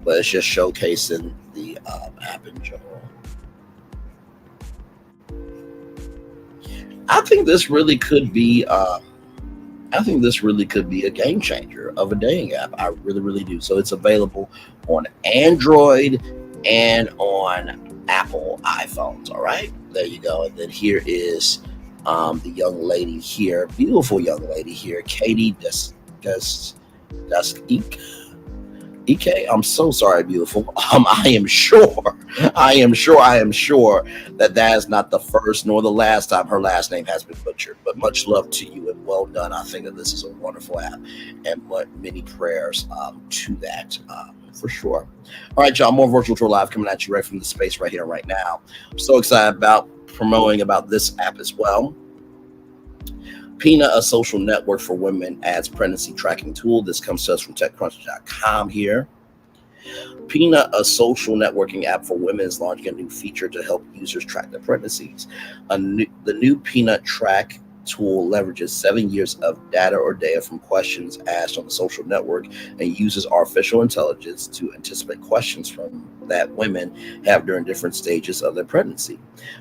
but it's just showcasing the app in general. I think this really could be a game changer of a dating app. I really, really do. So it's available on Android and on Apple iPhones. All right, there you go. And then here is the young lady here, beautiful young lady here, Katie EK. I'm so sorry, beautiful. I am sure that is not the first nor the last time her last name has been butchered. But much love to you and well done. I think that this is a wonderful app, and many prayers to that for sure. All right, y'all. More Virtual Tour Live coming at you right from the space right here, right now. I'm so excited about promoting about this app as well. Peanut, a social network for women, adds pregnancy tracking tool. This comes to us from TechCrunch.com here. Peanut, a social networking app for women, is launching a new feature to help users track their pregnancies. The new Peanut Track tool leverages 7 years of data from questions asked on the social network and uses artificial intelligence to anticipate questions that women have during different stages of their pregnancy.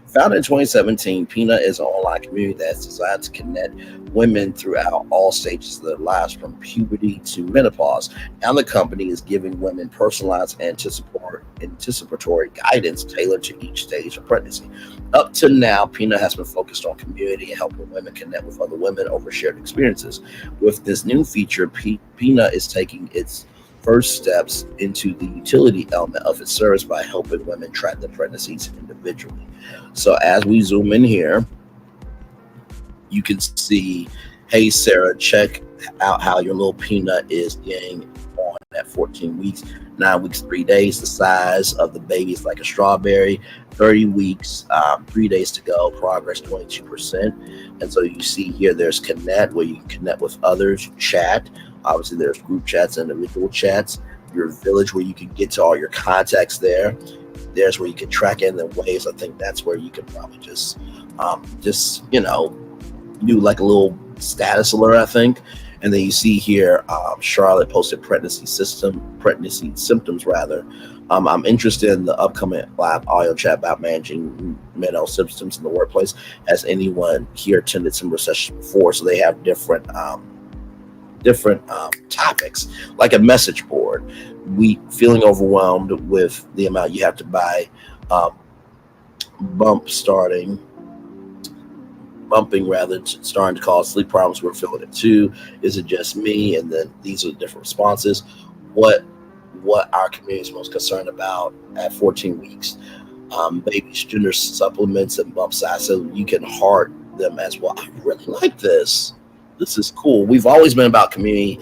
Founded in 2017, Peanut is an online community that's designed to connect women throughout all stages of their lives, from puberty to menopause. Now the company is giving women personalized anticipatory guidance tailored to each stage of pregnancy. Up to now, Peanut has been focused on community and helping women connect with other women over shared experiences. With this new feature, Peanut is taking its first steps into the utility element of its service by helping women track their pregnancies individually. So as we zoom in here, you can see, hey, Sarah, check out how your little peanut is getting on at 14 weeks, 9 weeks, 3 days. The size of the baby is like a strawberry. 30 weeks, 3 days to go, progress 22%. And so you see here, there's connect, where you can connect with others, chat. Obviously, there's group chats, individual chats, your village, where you can get to all your contacts there. There's where you can track in the waves. I think that's where you can probably just do like a little status alert, I think. And then you see here, Charlotte posted pregnancy symptoms rather. I'm interested in the upcoming live audio chat about managing mental symptoms in the workplace. Has anyone here attended similar sessions before? So they have different topics, like a message board. We feeling overwhelmed with the amount you have to buy, starting to cause sleep problems. We're feeling it too. Is it just me? And then these are the different responses. What our community is most concerned about at 14 weeks. Baby's gender supplements and bump size, so you can heart them as well. I really like this. This is cool. We've always been about community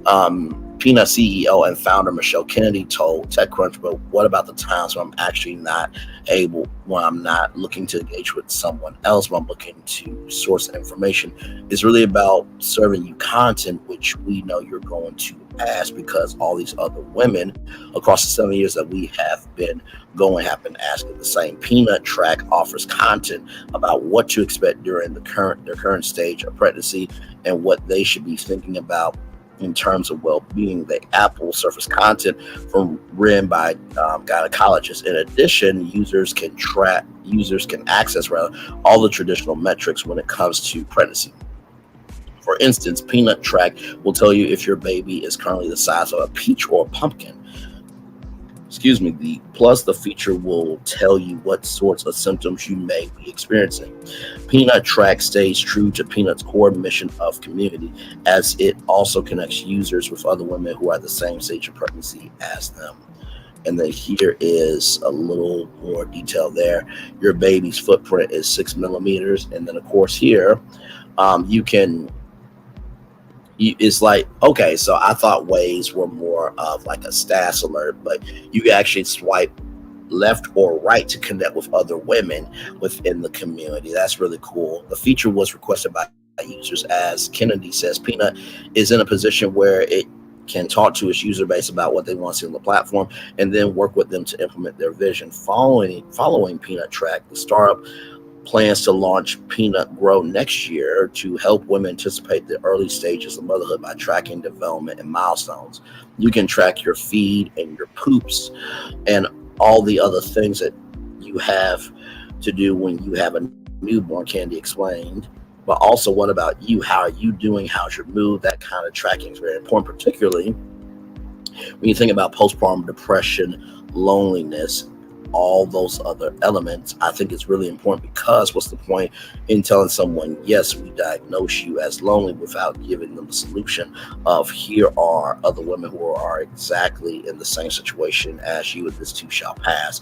Peanut CEO and founder Michelle Kennedy told TechCrunch, but what about the times when I'm actually not able, when I'm not looking to engage with someone else, when I'm looking to source information? It's really about serving you content, which we know you're going to ask because all these other women across the 7 years that we have been going have been asking the same. Peanut Track offers content about what to expect during their current stage of pregnancy and what they should be thinking about in terms of well-being. The app will surface content written by gynecologists. In addition, users can access all the traditional metrics when it comes to pregnancy. For instance, Peanut Track will tell you if your baby is currently the size of a peach or a pumpkin. The feature will tell you what sorts of symptoms you may be experiencing. Peanut Track stays true to Peanut's core mission of community, as it also connects users with other women who are at the same stage of pregnancy as them. And then here is a little more detail there. Your baby's footprint is 6 millimeters. And then, of course, here it's like, okay, so I thought waves were more of like a status alert, but you can actually swipe left or right to connect with other women within the community. That's really cool. The feature was requested by users, as Kennedy says. Peanut is in a position where it can talk to its user base about what they want to see on the platform and then work with them to implement their vision. Following Peanut Track, the startup plans to launch Peanut Grow next year to help women anticipate the early stages of motherhood by tracking development and milestones. You can track your feed and your poops and all the other things that you have to do when you have a newborn, Candy explained. But also, what about you? How are you doing? How's your mood? That kind of tracking is very important, particularly when you think about postpartum depression, loneliness, all those other elements. I think it's really important, because what's the point in telling someone, yes, we diagnose you as lonely, without giving them the solution of, here are other women who are exactly in the same situation as you, and this too shall pass.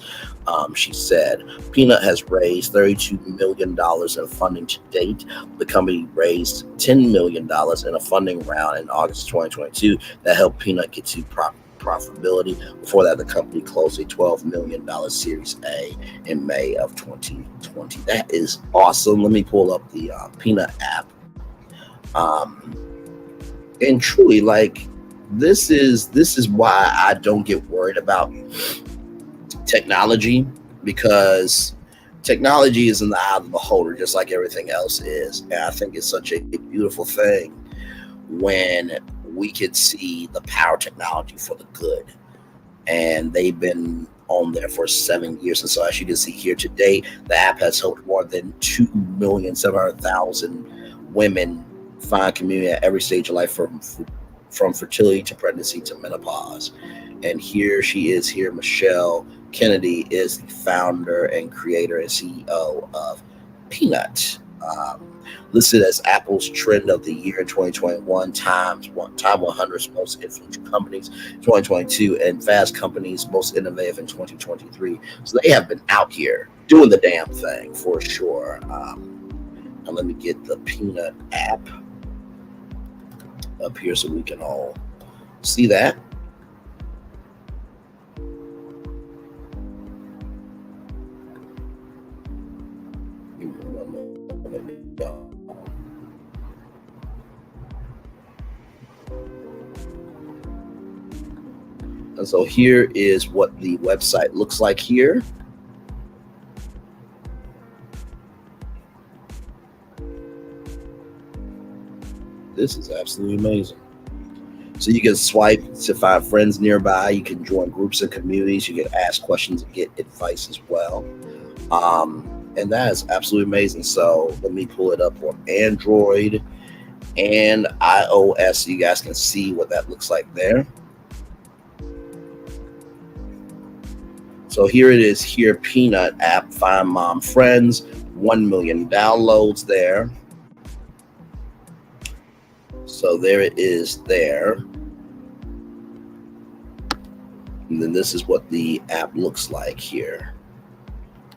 She said Peanut has raised $32 million in funding to date. The company raised $10 million in a funding round in August 2022 that helped Peanut get to profitability. Before that, the company closed a $12 million Series A in May of 2020. That is awesome. Let me pull up the Peanut app. And truly, like, this is why I don't get worried about technology, because technology is in the eye of the beholder, just like everything else is. And I think it's such a beautiful thing when we could see the power of technology for the good. And they've been on there for 7 years. And so, as you can see here today, the app has helped more than 2,700,000 women find community at every stage of life, from fertility to pregnancy to menopause. And here she is here. Michelle Kennedy is the founder and creator and CEO of Peanut. Listed as Apple's trend of the year in 2021, Time 100's most influential companies 2022, and Fast Company's most innovative in 2023. So they have been out here doing the damn thing for sure. And let me get the Peanut app up here so we can all see that. And so here is what the website looks like here. This is absolutely amazing. So you can swipe to find friends nearby. You can join groups and communities. You can ask questions and get advice as well. And that is absolutely amazing. So let me pull it up on Android and iOS so you guys can see what that looks like there. So here it is here, Peanut app, Find Mom Friends, 1 million downloads there. So there it is there. And then this is what the app looks like here.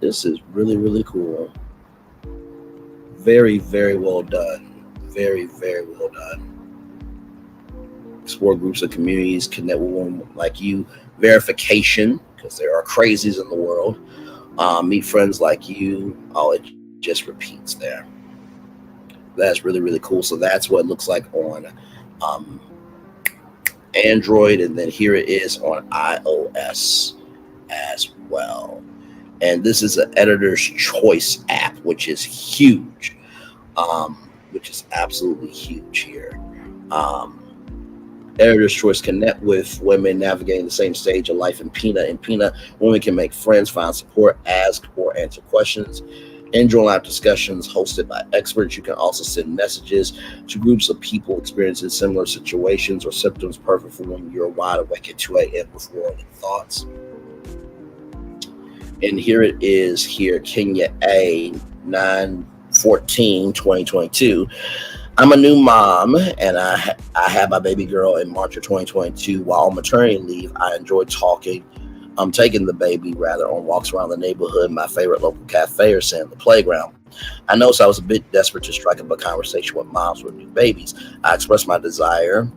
This is really, really cool. Very, very well done. Very, very well done. explore groups and communities, connect with women like you, verification, because there are crazies in the world, meet friends like you. Oh, it just repeats there. That's really, really cool. So that's what it looks like on Android, and then here it is on iOS as well. And this is an editor's choice app, which is huge, which is absolutely huge here. Editor's Choice connect with women navigating the same stage of life in Peanut. In Peanut, women can make friends, find support, ask or answer questions. Enjoy live discussions hosted by experts. You can also send messages to groups of people experiencing similar situations or symptoms, perfect for when you're wide awake at 2 a.m. with whirling thoughts. And here it is here, Kenya A, 9/14/2022. I'm a new mom, and I had my baby girl in March of 2022. While on maternity leave, I enjoyed taking the baby on walks around the neighborhood, my favorite local cafe, or sitting on the playground. I noticed I was a bit desperate to strike up a conversation with moms with new babies. I expressed my desire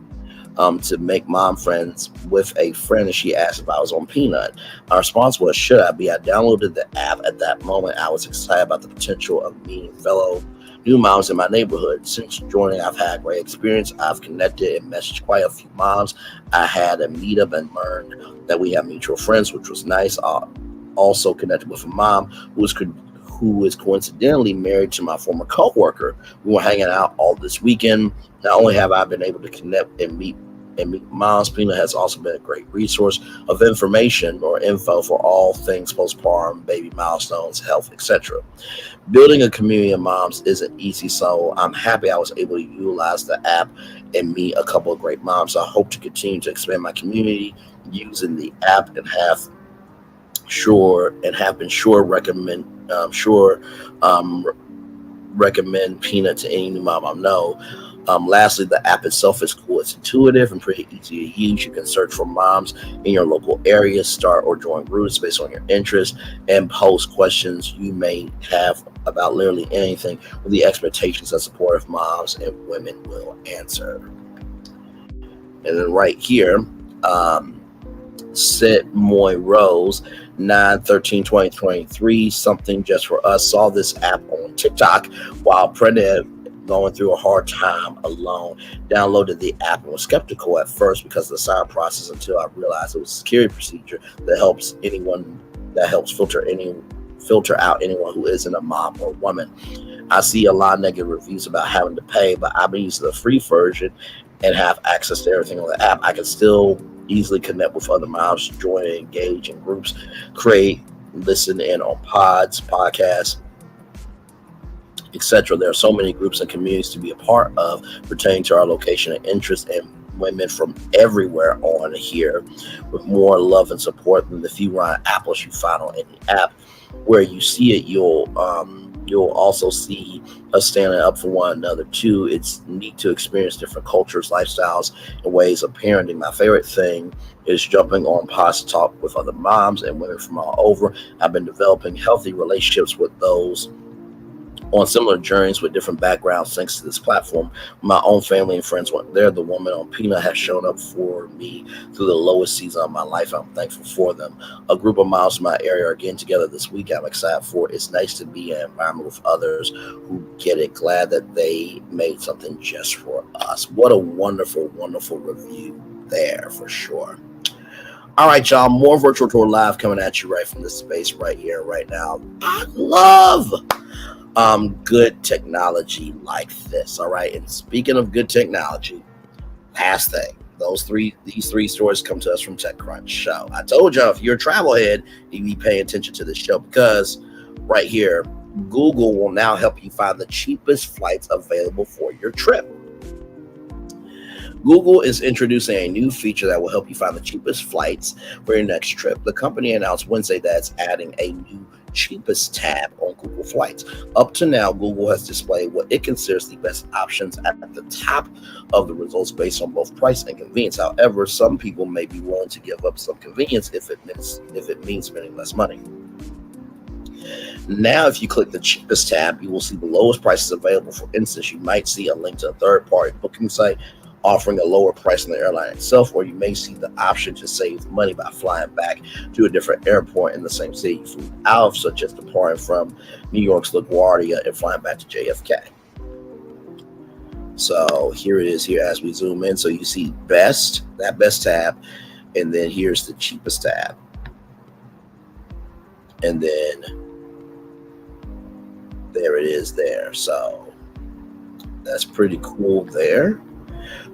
to make mom friends with a friend, and she asked if I was on Peanut. My response was, should I be? I downloaded the app. At that moment, I was excited about the potential of meeting fellow new moms in my neighborhood. Since joining, I've had great experience. I've connected and messaged quite a few moms. I had a meetup and learned that we have mutual friends, which was nice. I also connected with a mom who is coincidentally married to my former coworker. We were hanging out all this weekend. Not only have I been able to connect and meet moms, Peanut has also been a great resource of information or info for all things postpartum, baby milestones, health, etc. Building a community of moms isn't easy, so I'm happy I was able to utilize the app and meet a couple of great moms. I hope to continue to expand my community using the app and been sure recommend Peanut to any new mom I know. Lastly, the app itself is cool. It's intuitive and pretty easy to use. You can search for moms in your local area, start or join groups based on your interests, and post questions you may have about literally anything with the expectations that supportive moms and women will answer. And then right here, Sid Moy Rose, 9/13/2023, something just for us, saw this app on TikTok while pregnant, going through a hard time alone. Downloaded the app and was skeptical at first because of the sign process until I realized it was a security procedure that helps filter out anyone who isn't a mom or woman. I see a lot of negative reviews about having to pay, but I've been using the free version and have access to everything on the app. I can still easily connect with other moms, join and engage in groups, create, listen in on podcasts, etc. There are so many groups and communities to be a part of pertaining to our location and interest, and women from everywhere on here with more love and support than the few round apples you find on any app. Where you see it, you'll also see us standing up for one another too. It's neat to experience different cultures, lifestyles, and ways of parenting. My favorite thing is jumping on pods to talk with other moms and women from all over. I've been developing healthy relationships with those on similar journeys with different backgrounds thanks to this platform. My own family and friends weren't there. The woman on Peanut has shown up for me through the lowest season of my life. I'm thankful for them. A group of moms in my area are getting together this week. I'm excited for it. It's nice to be in an environment with others who get it. Glad that they made something just for us. What a wonderful, wonderful review there for sure. All right, y'all, more Virtual Tour Live coming at you right from this space right here, right now. I love good technology like this. All right, and speaking of good technology, last thing, these three stories come to us from TechCrunch. So I told y'all, if you're a travel head, you be paying attention to this show, because right here, Google will now help you find the cheapest flights available for your trip. Google is introducing a new feature that will help you find the cheapest flights for your next trip. The company announced Wednesday that it's adding a new cheapest tab on Google Flights. Up to now, Google has displayed what it considers the best options at the top of the results based on both price and convenience. However, some people may be willing to give up some convenience if it means spending less money. Now, if you click the cheapest tab, you will see the lowest prices available. For instance, you might see a link to a third-party booking site offering a lower price than the airline itself, or you may see the option to save money by flying back to a different airport in the same city you flew out of, such as departing from New York's LaGuardia and flying back to JFK. So here it is here as we zoom in. So you see best, that best tab, and then here's the cheapest tab. And then there it is there. So that's pretty cool there.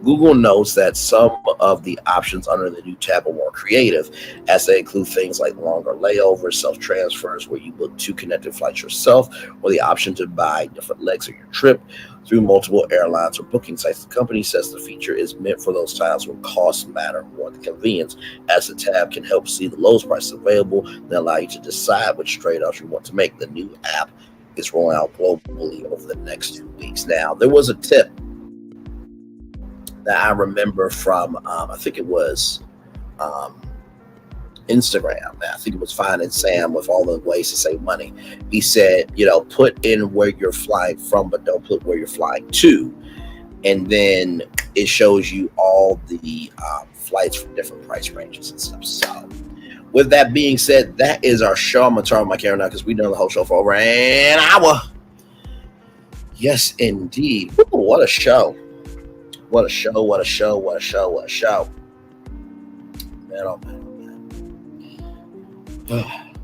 Google notes that some of the options under the new tab are more creative, as they include things like longer layovers, self-transfers, where you book 2 connected flights yourself, or the option to buy different legs of your trip through multiple airlines or booking sites. The company says the feature is meant for those times when costs matter more than convenience, as the tab can help see the lowest prices available and allow you to decide which trade-offs you want to make. The new app is rolling out globally over the next 2 weeks. Now, there was a tip that I remember from, I think it was Instagram. I think it was Finding Sam with all the ways to save money. He said, you know, put in where you're flying from, but don't put where you're flying to. And then it shows you all the flights from different price ranges and stuff. So with that being said, that is our show. I'm going to turn on my camera now because we've done the whole show for over an hour. Yes, indeed. Ooh, what a show. What a show, what a show, what a show, what a show. Man, oh man, oh man.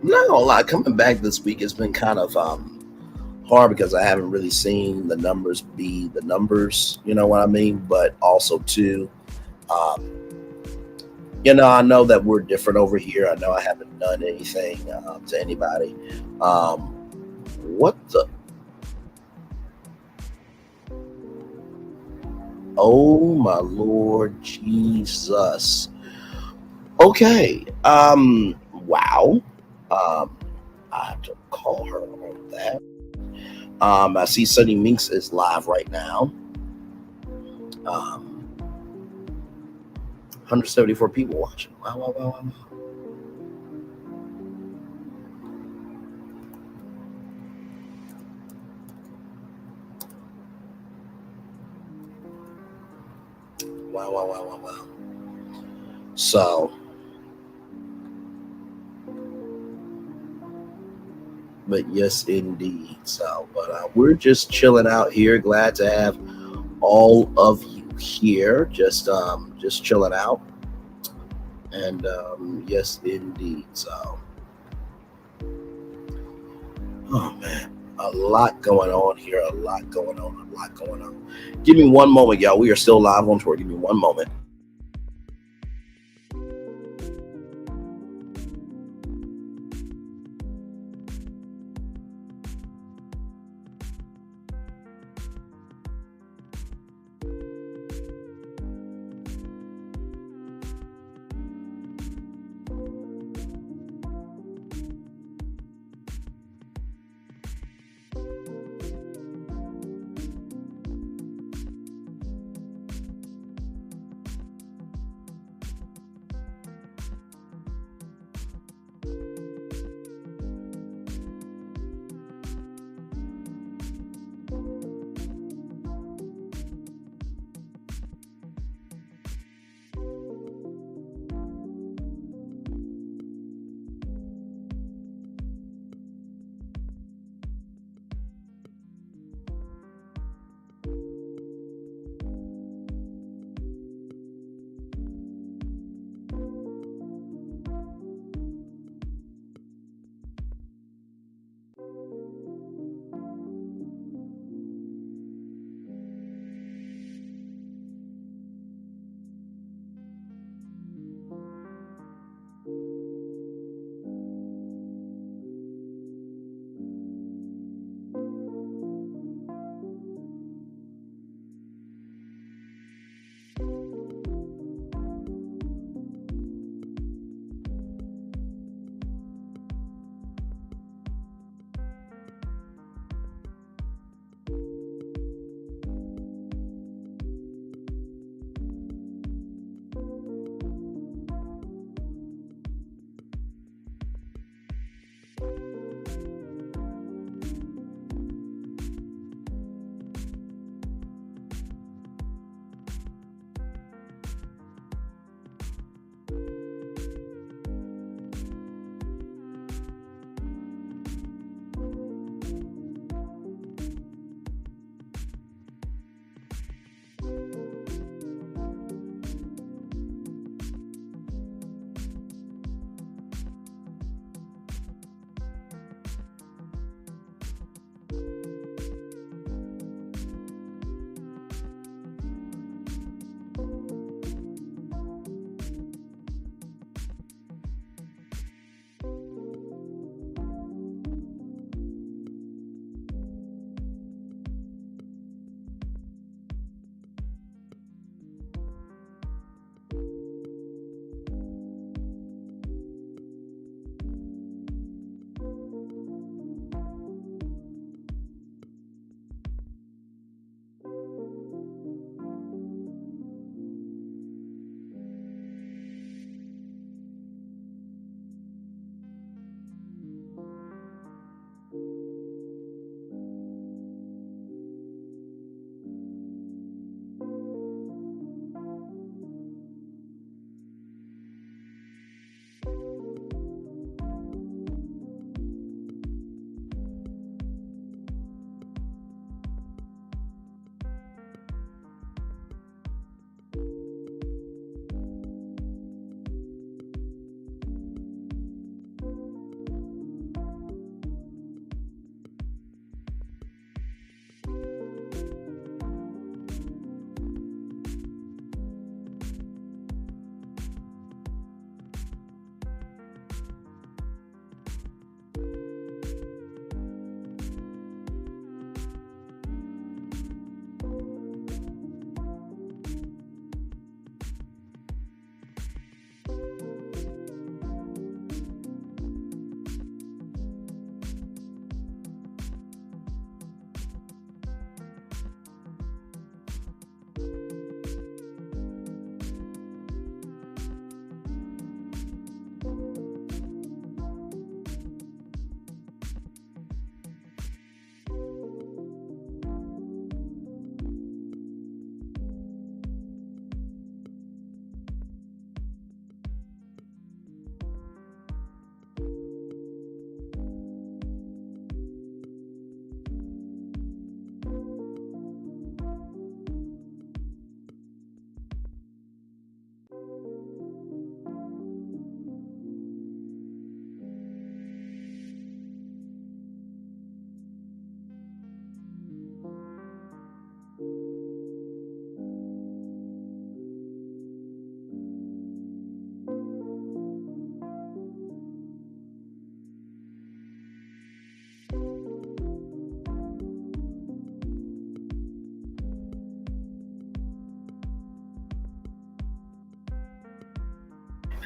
Not gonna lie, coming back this week has been kind of hard because I haven't really seen the numbers be the numbers, you know what I mean? But also too, you know, I know that we're different over here. I know I haven't done anything to anybody. What the? Oh my Lord Jesus. Okay. Wow. I have to call her on that. I see Sunny Minx is live right now. 174 people watching. Wow, wow, wow, wow. Wow, wow, wow, wow, wow. So, but yes, indeed. So, but we're just chilling out here. Glad to have all of you here. Just chilling out. And yes, indeed. So, oh man, a lot going on here. A lot going on. A lot going on. Give me one moment, y'all. We are still live on tour. Give me one moment.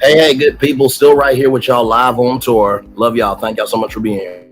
Hey, good people. Still right here with y'all live on tour. Love y'all. Thank y'all so much for being here.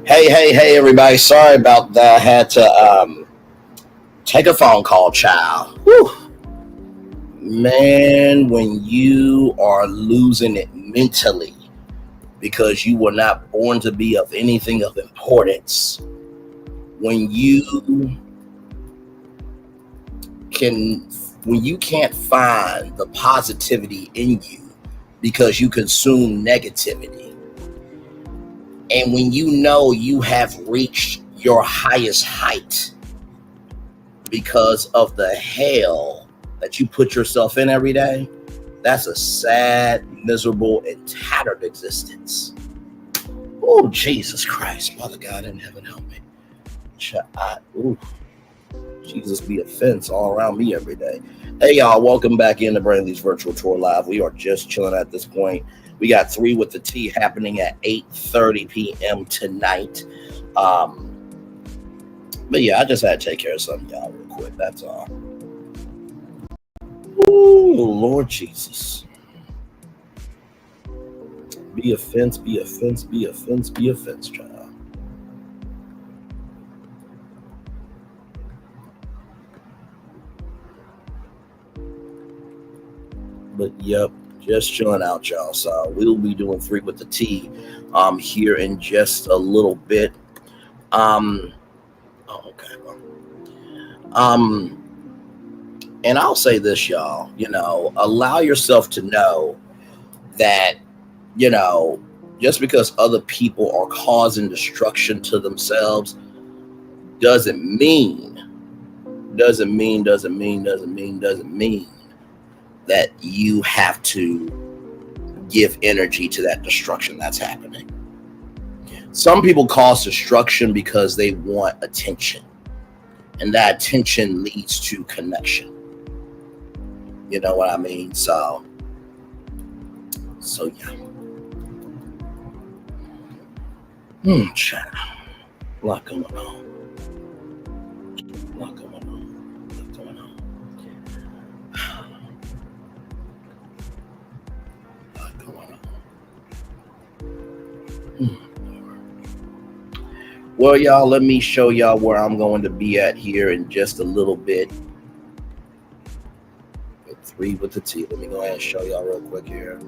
Hey, everybody. Sorry about that. I had to take a phone call, child. Whew. Man, when you are losing it mentally because you were not born to be of anything of importance, when you can't find the positivity in you because you consume negativity, and when you know you have reached your highest height because of the hell that you put yourself in every day, that's a sad, miserable, and tattered existence. Oh, Jesus Christ. Father God in heaven, help me. Jesus be a fence all around me every day. Hey, y'all, welcome back into Brantley's Virtual Tour Live. We are just chilling at this point. We got 3 with the T happening at 8:30 p.m. tonight. But yeah, I just had to take care of something, y'all, real quick. That's all. Ooh, Lord Jesus. Be a fence, be a fence, be a fence, be a fence, child. But yep, just chilling out, y'all. So we'll be doing 3 with the T here in just a little bit. And I'll say this, y'all, allow yourself to know that, just because other people are causing destruction to themselves doesn't mean that you have to give energy to that destruction that's happening. Some people cause destruction because they want attention, and that attention leads to connection. You know what I mean? So yeah. Chat. A lot going on. Well, y'all, let me show y'all where I'm going to be at here in just a little bit. 3 with the T. Let me go ahead and show y'all real quick here.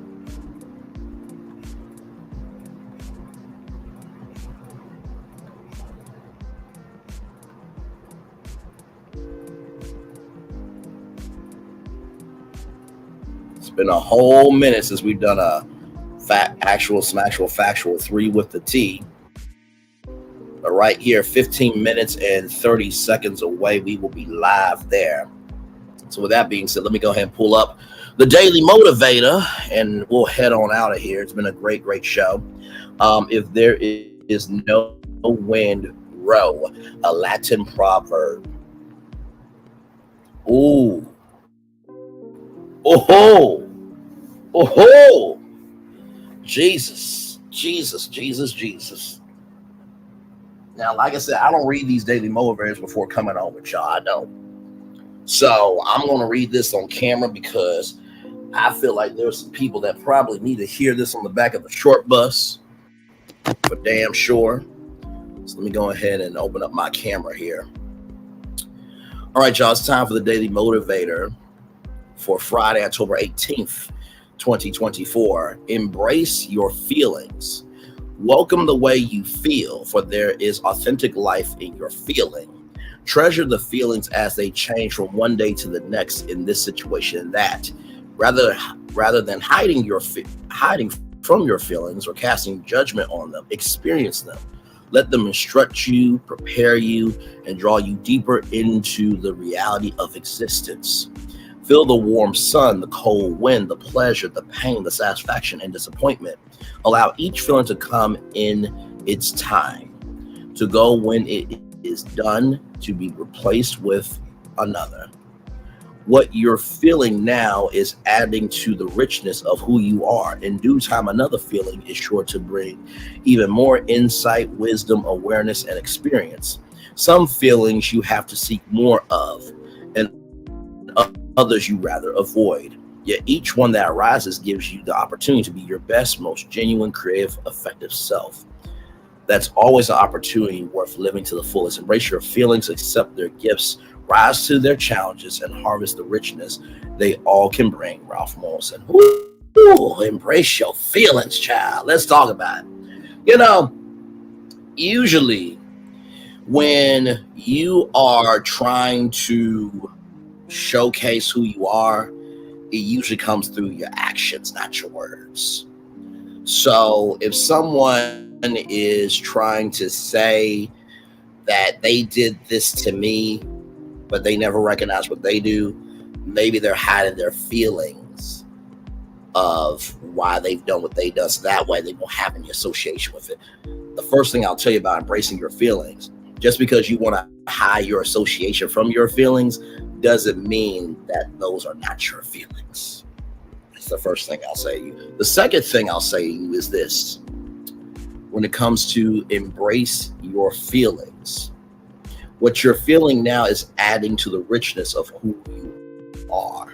It's been a whole minute since we've done a factual 3 with the T. But right here, 15 minutes and 30 seconds away, we will be live there. So with that being said, let me go ahead and pull up the Daily Motivator, and we'll head on out of here. It's been a great show. If there is no wind, row, a Latin proverb. Ooh. Oh-ho. Oh-ho. Jesus. Now, like I said, I don't read these Daily Motivators before coming on with y'all. I don't. So I'm going to read this on camera because I feel like there's some people that probably need to hear this on the back of the short bus for damn sure. So let me go ahead and open up my camera here. All right, y'all, it's time for the Daily Motivator for Friday, October 18th, 2024. Embrace your feelings. Welcome the way you feel, for there is authentic life in your feeling. Treasure the feelings as they change from one day to the next in this situation and that. Rather than hiding from your feelings or casting judgment on them, experience them. Let them instruct you, prepare you, and draw you deeper into the reality of existence. Feel the warm sun, the cold wind, the pleasure, the pain, the satisfaction, and disappointment. Allow each feeling to come in its time, to go when it is done, to be replaced with another. What you're feeling now is adding to the richness of who you are. In due time, another feeling is sure to bring even more insight, wisdom, awareness, and experience. Some feelings you have to seek more of, and others you rather avoid. Yet each one that arises gives you the opportunity to be your best, most genuine, creative, effective self. That's always an opportunity worth living to the fullest. Embrace your feelings, accept their gifts, rise to their challenges, and harvest the richness they all can bring. Ralph Morrison. Ooh, embrace your feelings, child. Let's talk about it. Usually when you are trying to showcase who you are, it usually comes through your actions, not your words. So if someone is trying to say that they did this to me, but they never recognize what they do, maybe they're hiding their feelings of why they've done what they done, so that way they won't have any association with it. The first thing I'll tell you about embracing your feelings, just because you want to hide your association from your feelings doesn't mean that those are not your feelings. That's the first thing I'll say to you. The second thing I'll say to you is this. When it comes to embrace your feelings, what you're feeling now is adding to the richness of who you are.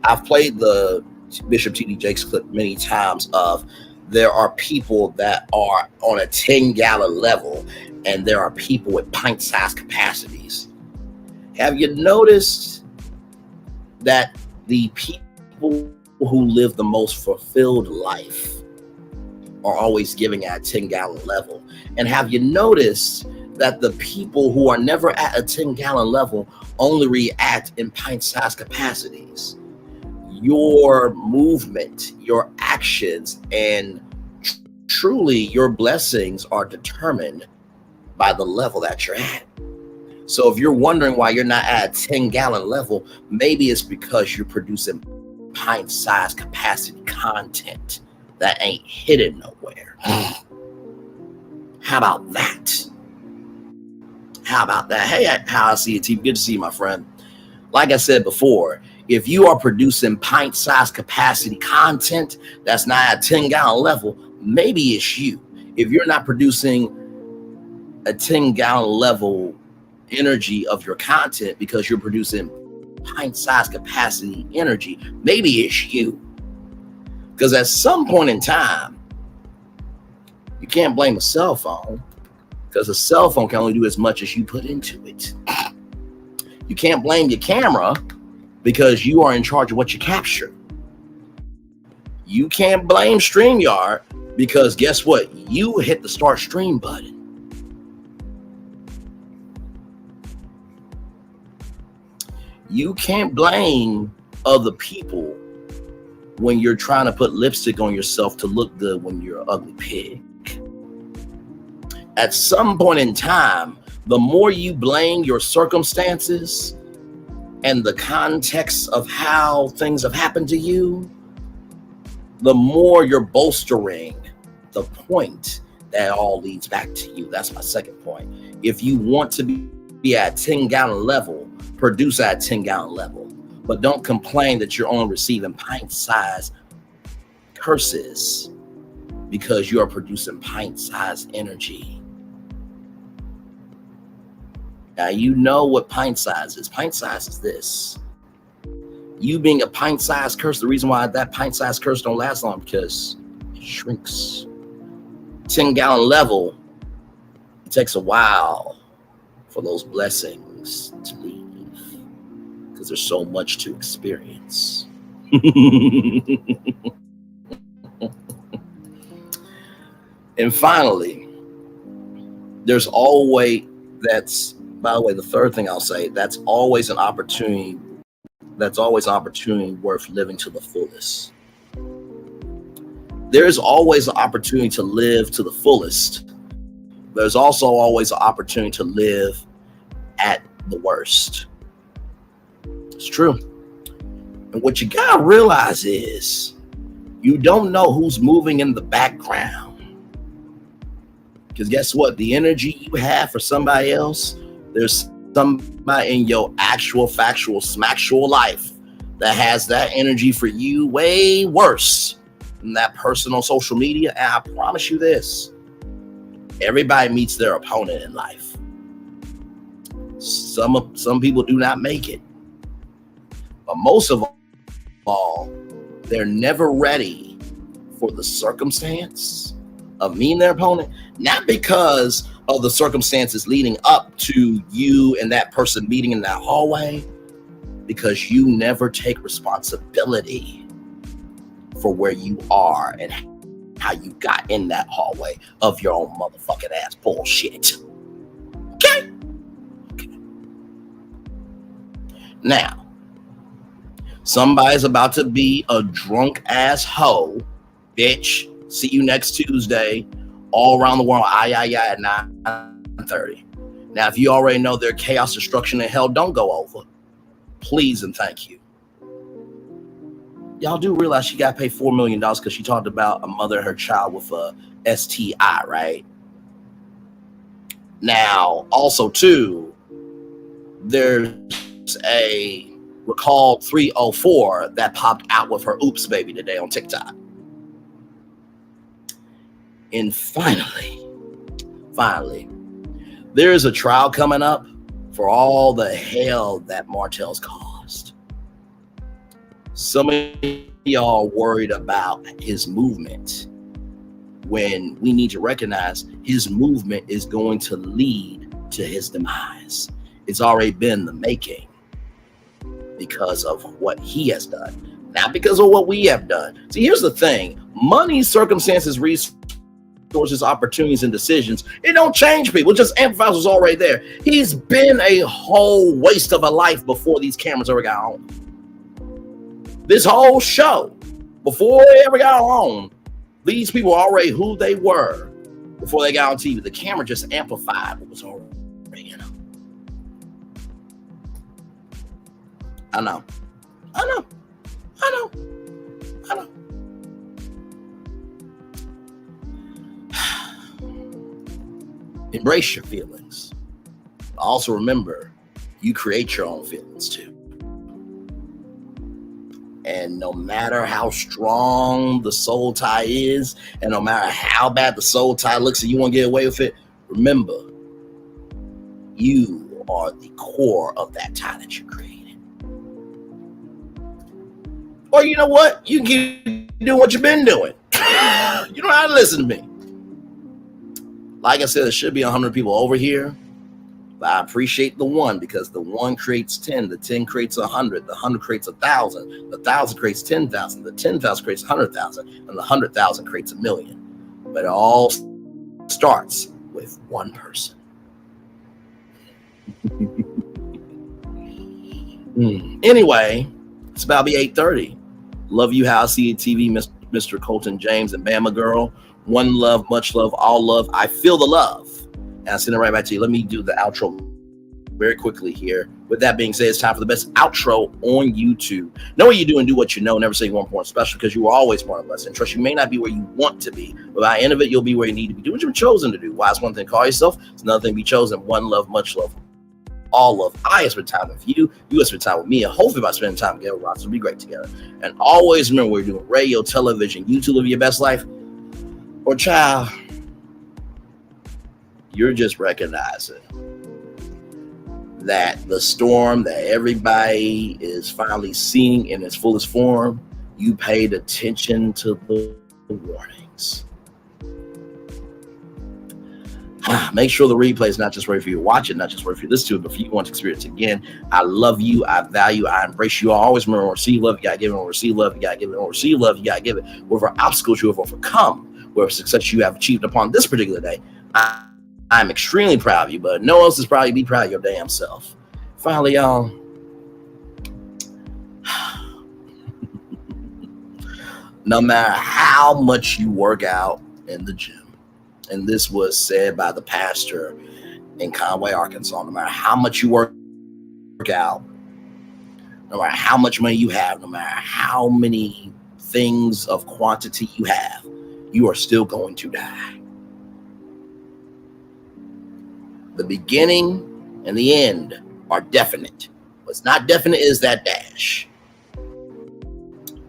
I've played the Bishop T.D. Jakes clip many times of there are people that are on a 10-gallon level and there are people with pint-sized capacities. Have you noticed that the people who live the most fulfilled life are always giving at a 10-gallon level? And have you noticed that the people who are never at a 10-gallon level only react in pint-sized capacities? Your movement, your actions, and truly your blessings are determined by the level that you're at. So if you're wondering why you're not at a 10-gallon level, maybe it's because you're producing pint-sized capacity content that ain't hidden nowhere. How about that? How about that? Hey, how I see you, T. Good to see you, my friend. Like I said before, if you are producing pint-sized capacity content that's not at 10-gallon level, maybe it's you. If you're not producing a 10-gallon level energy of your content because you're producing pint-sized capacity energy, maybe it's you. Because at some point in time, you can't blame a cell phone, because a cell phone can only do as much as you put into it. You can't blame your camera because you are in charge of what you capture. You can't blame StreamYard because guess what? You hit the start stream button. You can't blame other people when you're trying to put lipstick on yourself to look good when you're an ugly pig. At some point in time, the more you blame your circumstances and the context of how things have happened to you, the more you're bolstering the point that all leads back to you. That's my second point. If you want to be at 10-gallon level, produce at 10-gallon level, but don't complain that you're only receiving pint-sized curses because you are producing pint-sized energy. Now, you know what pint size is. Pint size is this. You being a pint-sized curse, the reason why that pint-sized curse don't last long because it shrinks. 10-gallon level, it takes a while for those blessings to leave because there's so much to experience. And finally, there's always, by the way, the third thing I'll say, that's always an opportunity worth living to the fullest. There's always an opportunity to live to the fullest. There's also always an opportunity to live at the worst. It's true. And what you gotta realize is you don't know who's moving in the background. Because guess what? The energy you have for somebody else, there's somebody in your actual, factual, smacktual life that has that energy for you way worse than that person on social media. And I promise you this, everybody meets their opponent in life. Some people do not make it. But most of all, they're never ready for the circumstance of meeting their opponent, not because of the circumstances leading up to you and that person meeting in that hallway, because you never take responsibility for where you are and how you got in that hallway of your own motherfucking ass bullshit. Okay? Now, somebody's about to be a drunk ass hoe, bitch. See you next Tuesday, all around the world. At 9:30. Now, if you already know their chaos, destruction, and hell don't go over, please and thank you. Y'all do realize she got paid $4 million because she talked about a mother and her child with a STI, right? Now, also too, there's a recalled 304 that popped out with her oops baby today on TikTok. And finally, there is a trial coming up for all the hell that Martell's caused. Some of y'all worried about his movement when we need to recognize his movement is going to lead to his demise. It's already been the making because of what he has done, not because of what we have done. See, here's the thing. Money, circumstances, resources, opportunities, and decisions, it don't change people. It just amplifies what's already there. He's been a whole waste of a life before these cameras ever got on. This whole show, before they ever got on, these people were already who they were before they got on TV. The camera just amplified what was already, I know. Embrace your feelings. Also remember, you create your own feelings too. And no matter how strong the soul tie is, and no matter how bad the soul tie looks and you want to get away with it, remember, you are the core of that tie that you created. Or you know what? You can keep doing what you've been doing. You don't have to listen to me. Like I said, there should be 100 people over here. But I appreciate the one, because the one creates 10, the 10 creates 100, the 100 creates 1,000, the 1,000 creates 10,000, the 10,000 creates 100,000, and the 100,000 creates 1,000,000. But it all starts with one person. Anyway, it's about to be 8:30. Love you how I see it, TV, Mr. Colton James and Bama Girl. One love, much love, all love. I feel the love. And I send it right back to you. Let me do the outro very quickly here. With that being said, it's time for the best outro on YouTube. Know what you do and do what you know. Never say you weren't born special, because you are always born blessed. And trust, you may not be where you want to be, but by the end of it, you'll be where you need to be. Do what you're chosen to do. Why is one thing call yourself? It's another thing be chosen. One love, much love, all love. I have spent time with you. You have spent time with me. And hopefully by spending time together, we'll be great together. And always remember, we're doing radio, television, YouTube, live your best life. Or child, you're just recognizing that the storm that everybody is finally seeing in its fullest form, you paid attention to the warnings. Make sure the replay is not just right for you to watch it, not just right for you to listen to it, but for you to want to experience it again. I love you. I value. I embrace you. I always remember, when receive love, you got to give it. When receive love, you got to give it. When receive love, you got to give it. Whatever obstacles you have overcome, whatever success you have achieved upon this particular day, I'm extremely proud of you, but no one else is probably be proud of your damn self. Finally, y'all, no matter how much you work out in the gym, and this was said by the pastor in Conway, Arkansas, no matter how much you work out, no matter how much money you have, no matter how many things of quantity you have, you are still going to die. The beginning and the end are definite. What's not definite is that dash.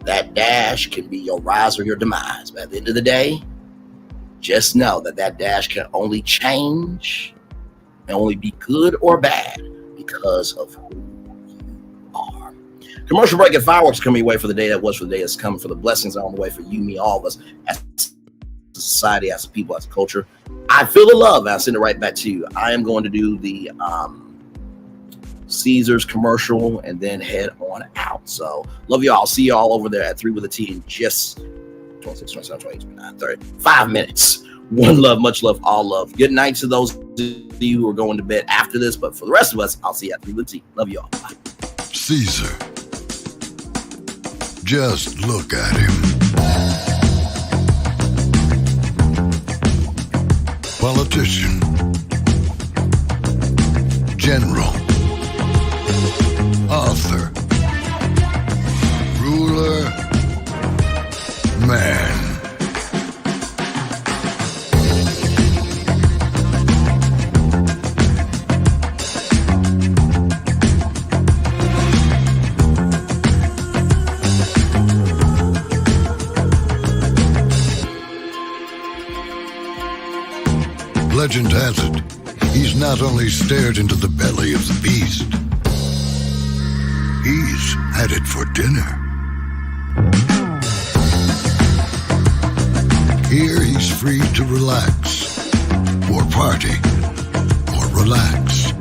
That dash can be your rise or your demise. But at the end of the day, just know that that dash can only change and only be good or bad because of who you are. Commercial break and fireworks coming your way for the day that was, for the day that's coming, for the blessings on the way for you, me, all of us. As a society, as a people, as a culture. I feel the love, and I send it right back to you. I am going to do the Caesars commercial and then head on out. So love y'all. I'll see y'all over there at 3 with a T in just 26, 27, 28, 29, 30, 5 minutes. One love, much love, all love. Good night to those of you who are going to bed after this. But for the rest of us, I'll see you at 3 with a T. Love y'all. Bye. Caesar. Just look at him. Politician. General. Author. Ruler. Man. Legend has it, he's not only stared into the belly of the beast, he's had it for dinner. Here he's free to relax, or party, or relax,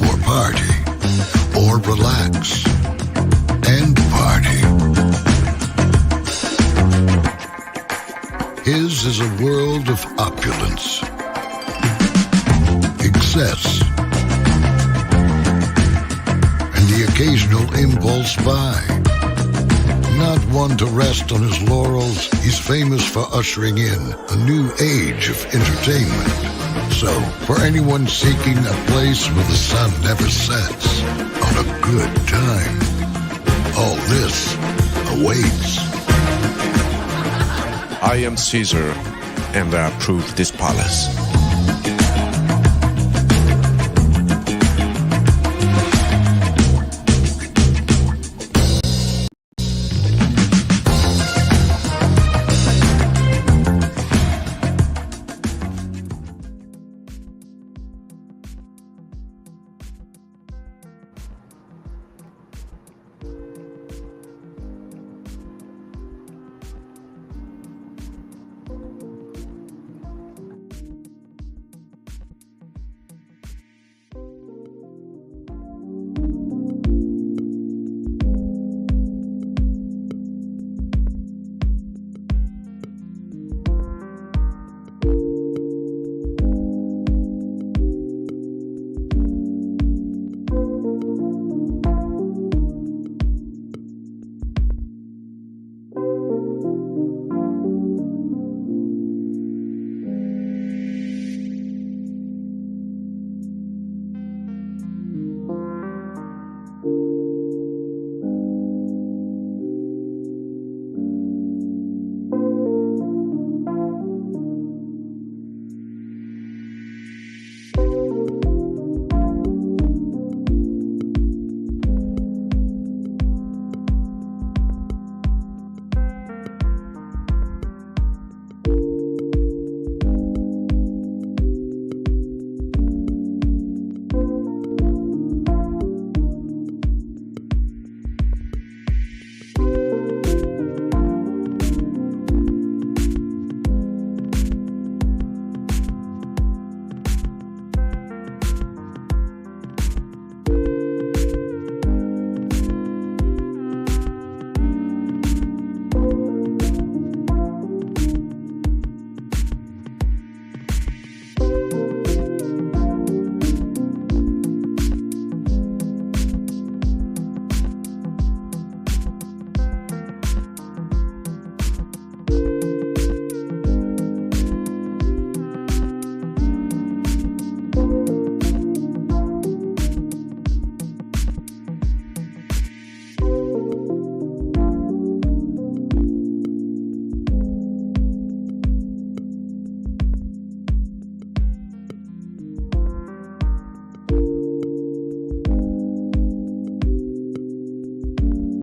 or party, or relax, and party. His is a world of opulence, excess, and the occasional impulse buy. Not one to rest on his laurels, he's famous for ushering in a new age of entertainment. So, for anyone seeking a place where the sun never sets on a good time, all this awaits. I am Caesar, and I approve this palace.